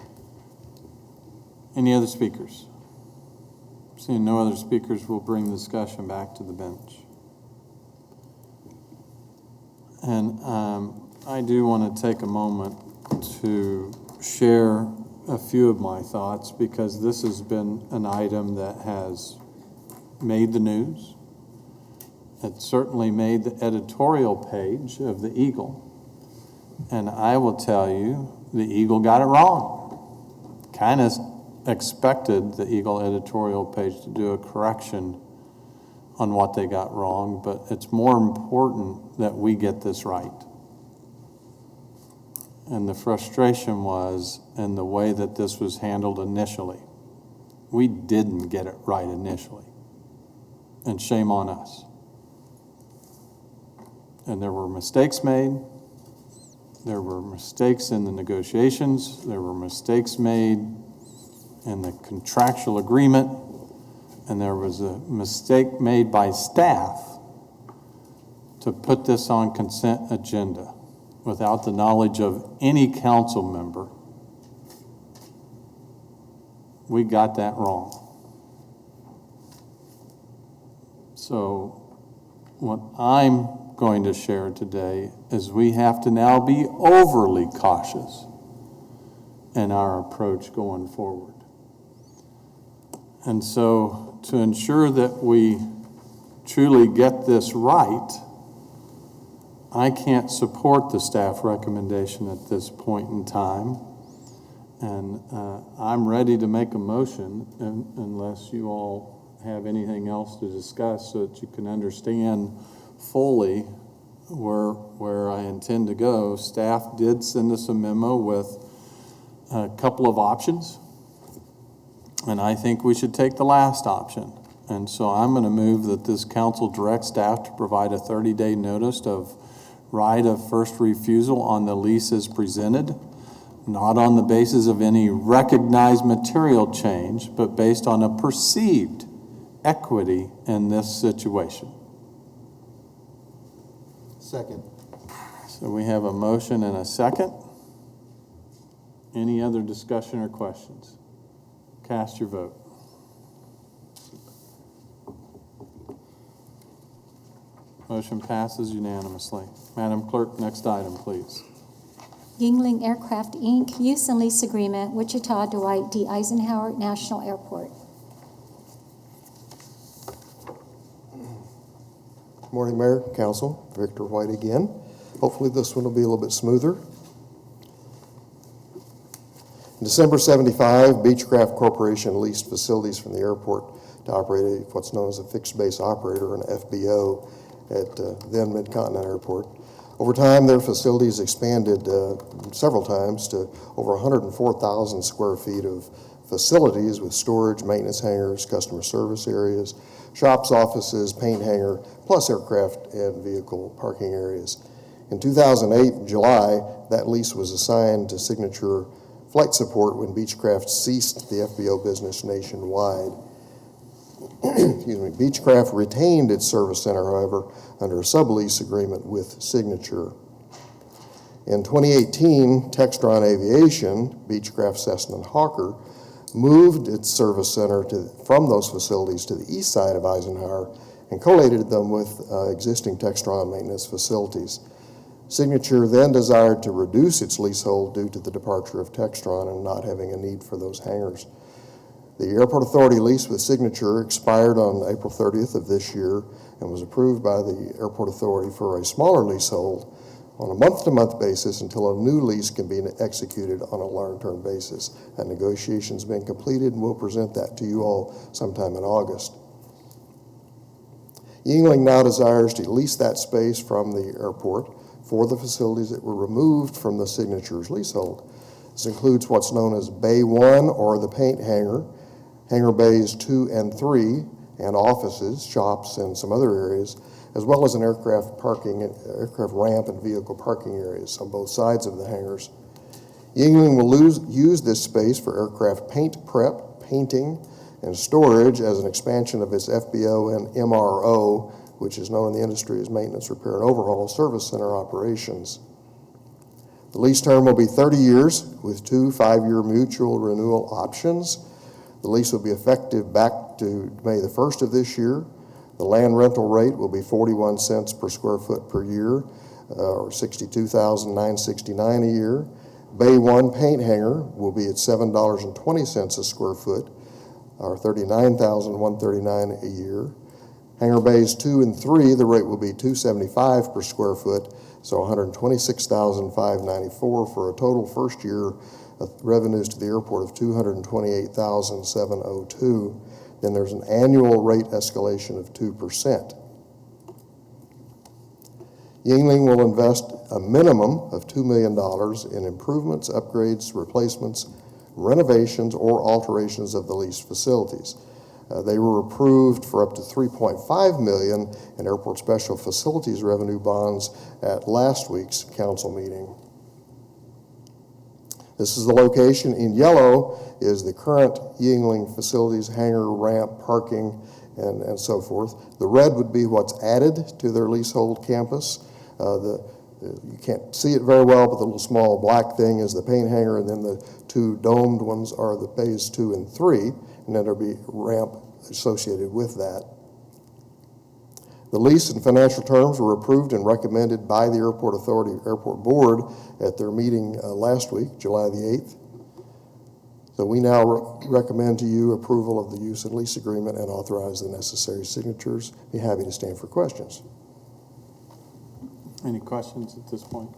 Any other speakers? Seeing no other speakers, we'll bring the discussion back to the bench. And I do want to take a moment to share a few of my thoughts because this has been an item that has made the news. It certainly made the editorial page of the Eagle. And I will tell you, the Eagle got it wrong. Kind of expected the Eagle editorial page to do a correction on what they got wrong, but it's more important that we get this right. And the frustration was in the way that this was handled initially. We didn't get it right initially. And shame on us. And there were mistakes made. There were mistakes in the negotiations. There were mistakes made in the contractual agreement. And there was a mistake made by staff to put this on consent agenda without the knowledge of any council member. We got that wrong. So what I'm going to share today is we have to now be overly cautious in our approach going forward. And so to ensure that we truly get this right, I can't support the staff recommendation at this point in time. And I'm ready to make a motion unless you all have anything else to discuss so that you can understand fully where I intend to go. Staff did send us a memo with a couple of options, and I think we should take the last option. And so I'm going to move that this council direct staff to provide a 30-day notice of right of first refusal on the lease as presented, not on the basis of any recognized material change, but based on a perceived equity in this situation. Second. So we have a motion and a second. Any other discussion or questions? Cast your vote. Motion passes unanimously. Madam Clerk, next item, please. Yingling Aircraft, Inc., use and lease agreement, Wichita Dwight D. Eisenhower National Airport. Morning, Mayor, Council. Victor White again. Hopefully this one will be a little bit smoother. In December '75, Beechcraft Corporation leased facilities from the airport to operate what's known as a fixed base operator, an FBO, at then Mid-Continent Airport. Over time, their facilities expanded several times to over 104,000 square feet of facilities with storage, maintenance hangars, customer service areas, shops, offices, paint hangar, plus aircraft and vehicle parking areas. In 2008, in July, that lease was assigned to Signature Flight Support when Beechcraft ceased the FBO business nationwide. Excuse me. Beechcraft retained its service center, however, under a sublease agreement with Signature. In 2018, Textron Aviation, Beechcraft, Cessna, and Hawker moved its service center from those facilities to the east side of Eisenhower and collated them with existing Textron maintenance facilities. Signature then desired to reduce its leasehold due to the departure of Textron and not having a need for those hangars. The Airport Authority lease with Signature expired on April 30th of this year and was approved by the Airport Authority for a smaller leasehold on a month-to-month basis until a new lease can be executed on a long-term basis. That negotiation's been completed, and we'll present that to you all sometime in August. Yuengling now desires to lease that space from the airport for the facilities that were removed from the Signature's leasehold. This includes what's known as Bay 1 or the paint hangar, hangar bays 2 and 3, and offices, shops, and some other areas, as well as an aircraft ramp and vehicle parking areas on both sides of the hangars. Yuengling will use this space for aircraft paint prep, painting, and storage as an expansion of its FBO and MRO, which is known in the industry as Maintenance, Repair, and Overhaul Service Center operations. The lease term will be 30 years with 2 5-year mutual renewal options. The lease will be effective back to May the 1st of this year. The land rental rate will be 41 cents per square foot per year, or $62,969 a year. Bay 1 paint hanger will be at $7.20 a square foot, or $39,139 a year. Hangar bays 2 and 3, the rate will be $275 per square foot, so $126,594 for a total first year of revenues to the airport of $228,702. Then there's an annual rate escalation of 2%. Yuengling will invest a minimum of $2 million in improvements, upgrades, replacements, renovations, or alterations of the leased facilities. They were approved for up to $3.5 million in airport special facilities revenue bonds at last week's council meeting. This is the location. In yellow is the current Yuengling facilities, hangar, ramp, parking, and so forth. The red would be what's added to their leasehold campus. You can't see it very well, but the little small black thing is the paint hangar, and then the 2 domed ones are the bays 2 and 3, and then there'll be ramp associated with that. The lease and financial terms were approved and recommended by the Airport Authority Airport Board at their meeting last week, July the 8th. So we now recommend to you approval of the use and lease agreement and authorize the necessary signatures. Be happy to stand for questions. Any questions at this point?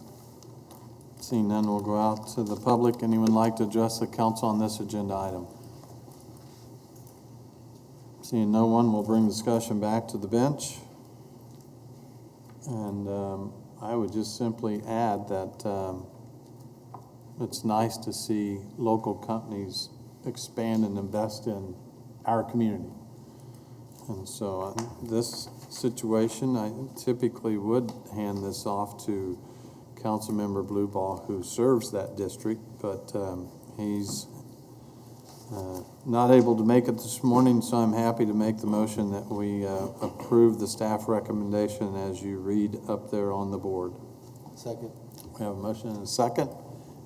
Seeing none, we'll go out to the public. Anyone like to address the council on this agenda item? Seeing no one, we'll bring discussion back to the bench. And I would just simply add that it's nice to see local companies expand and invest in our community. And so this situation, I typically would hand this off to Councilmember Blueball, who serves that district, but he's not able to make it this morning, so I'm happy to make the motion that we approve the staff recommendation as you read up there on the board. Second. We have a motion and a second.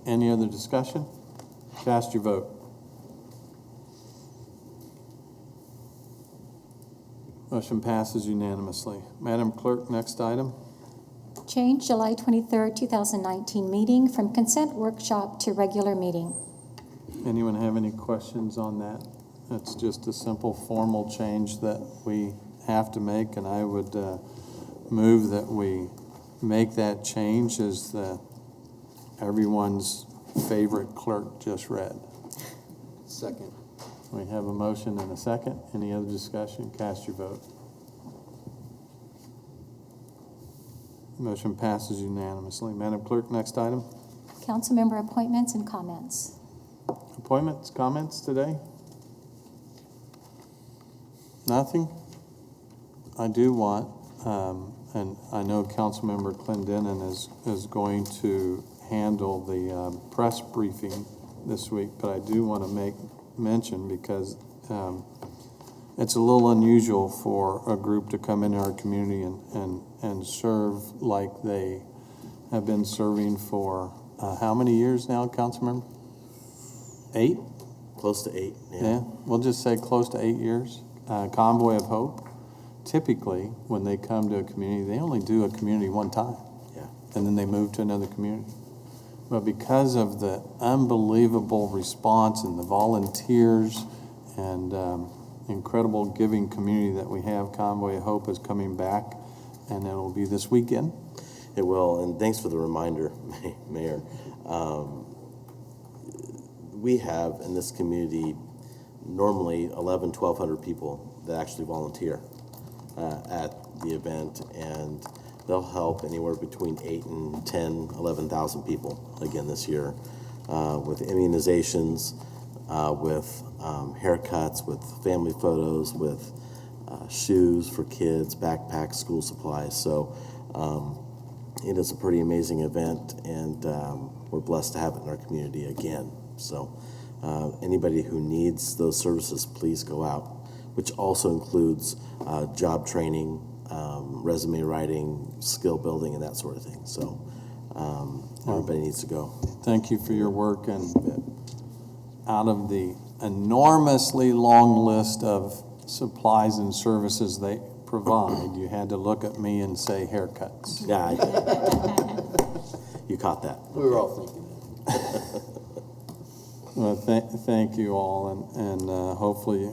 Any other discussion? Cast your vote. Motion passes unanimously. Madam Clerk, next item. Change July 23rd, 2019 meeting from consent workshop to regular meeting. Anyone have any questions on that? It's just a simple formal change that we have to make, and I would move that we make that change as everyone's favorite clerk just read. Second. We have a motion and a second. Any other discussion? Cast your vote. Motion passes unanimously. Madam Clerk, next item. Council member appointments and comments. Appointments, comments today? Nothing? I do want, and I know Councilmember Clendenin is going to handle the press briefing this week, but I do want to make mention because it's a little unusual for a group to come into our community and serve like they have been serving for how many years now, Councilmember? 8? Close to 8, Yeah, we'll just say close to 8 years. Convoy of Hope, typically when they come to a community, they only do a community one time. Yeah. And then they move to another community. But because of the unbelievable response and the volunteers and incredible giving community that we have, Convoy of Hope is coming back, and it'll be this weekend. It will, and thanks for the reminder, Mayor. We have in this community normally 1,200 people that actually volunteer at the event, and they'll help anywhere between 8 and 10, 11,000 people again this year with immunizations, with haircuts, with family photos, with shoes for kids, backpacks, school supplies. So it is a pretty amazing event, and we're blessed to have it in our community again. So anybody who needs those services, please go out, which also includes job training, resume writing, skill building, and that sort of thing. So everybody needs to go. Thank you for your work, and out of the enormously long list of supplies and services provide, you had to look at me and say haircuts. Yeah, you caught that. We were all thinking Well, thank you all, and hopefully,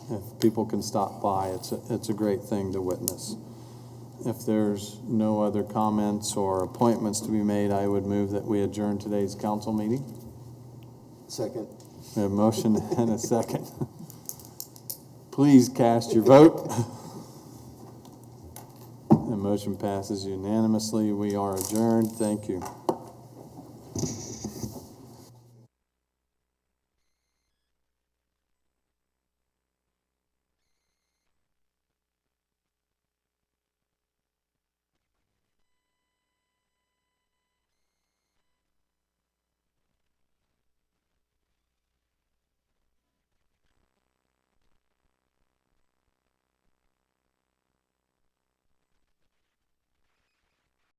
if people can stop by, it's a great thing to witness. If there's no other comments or appointments to be made, I would move that we adjourn today's council meeting. Second. We have a motion and a second. Please cast your vote. The motion passes unanimously. We are adjourned. Thank you.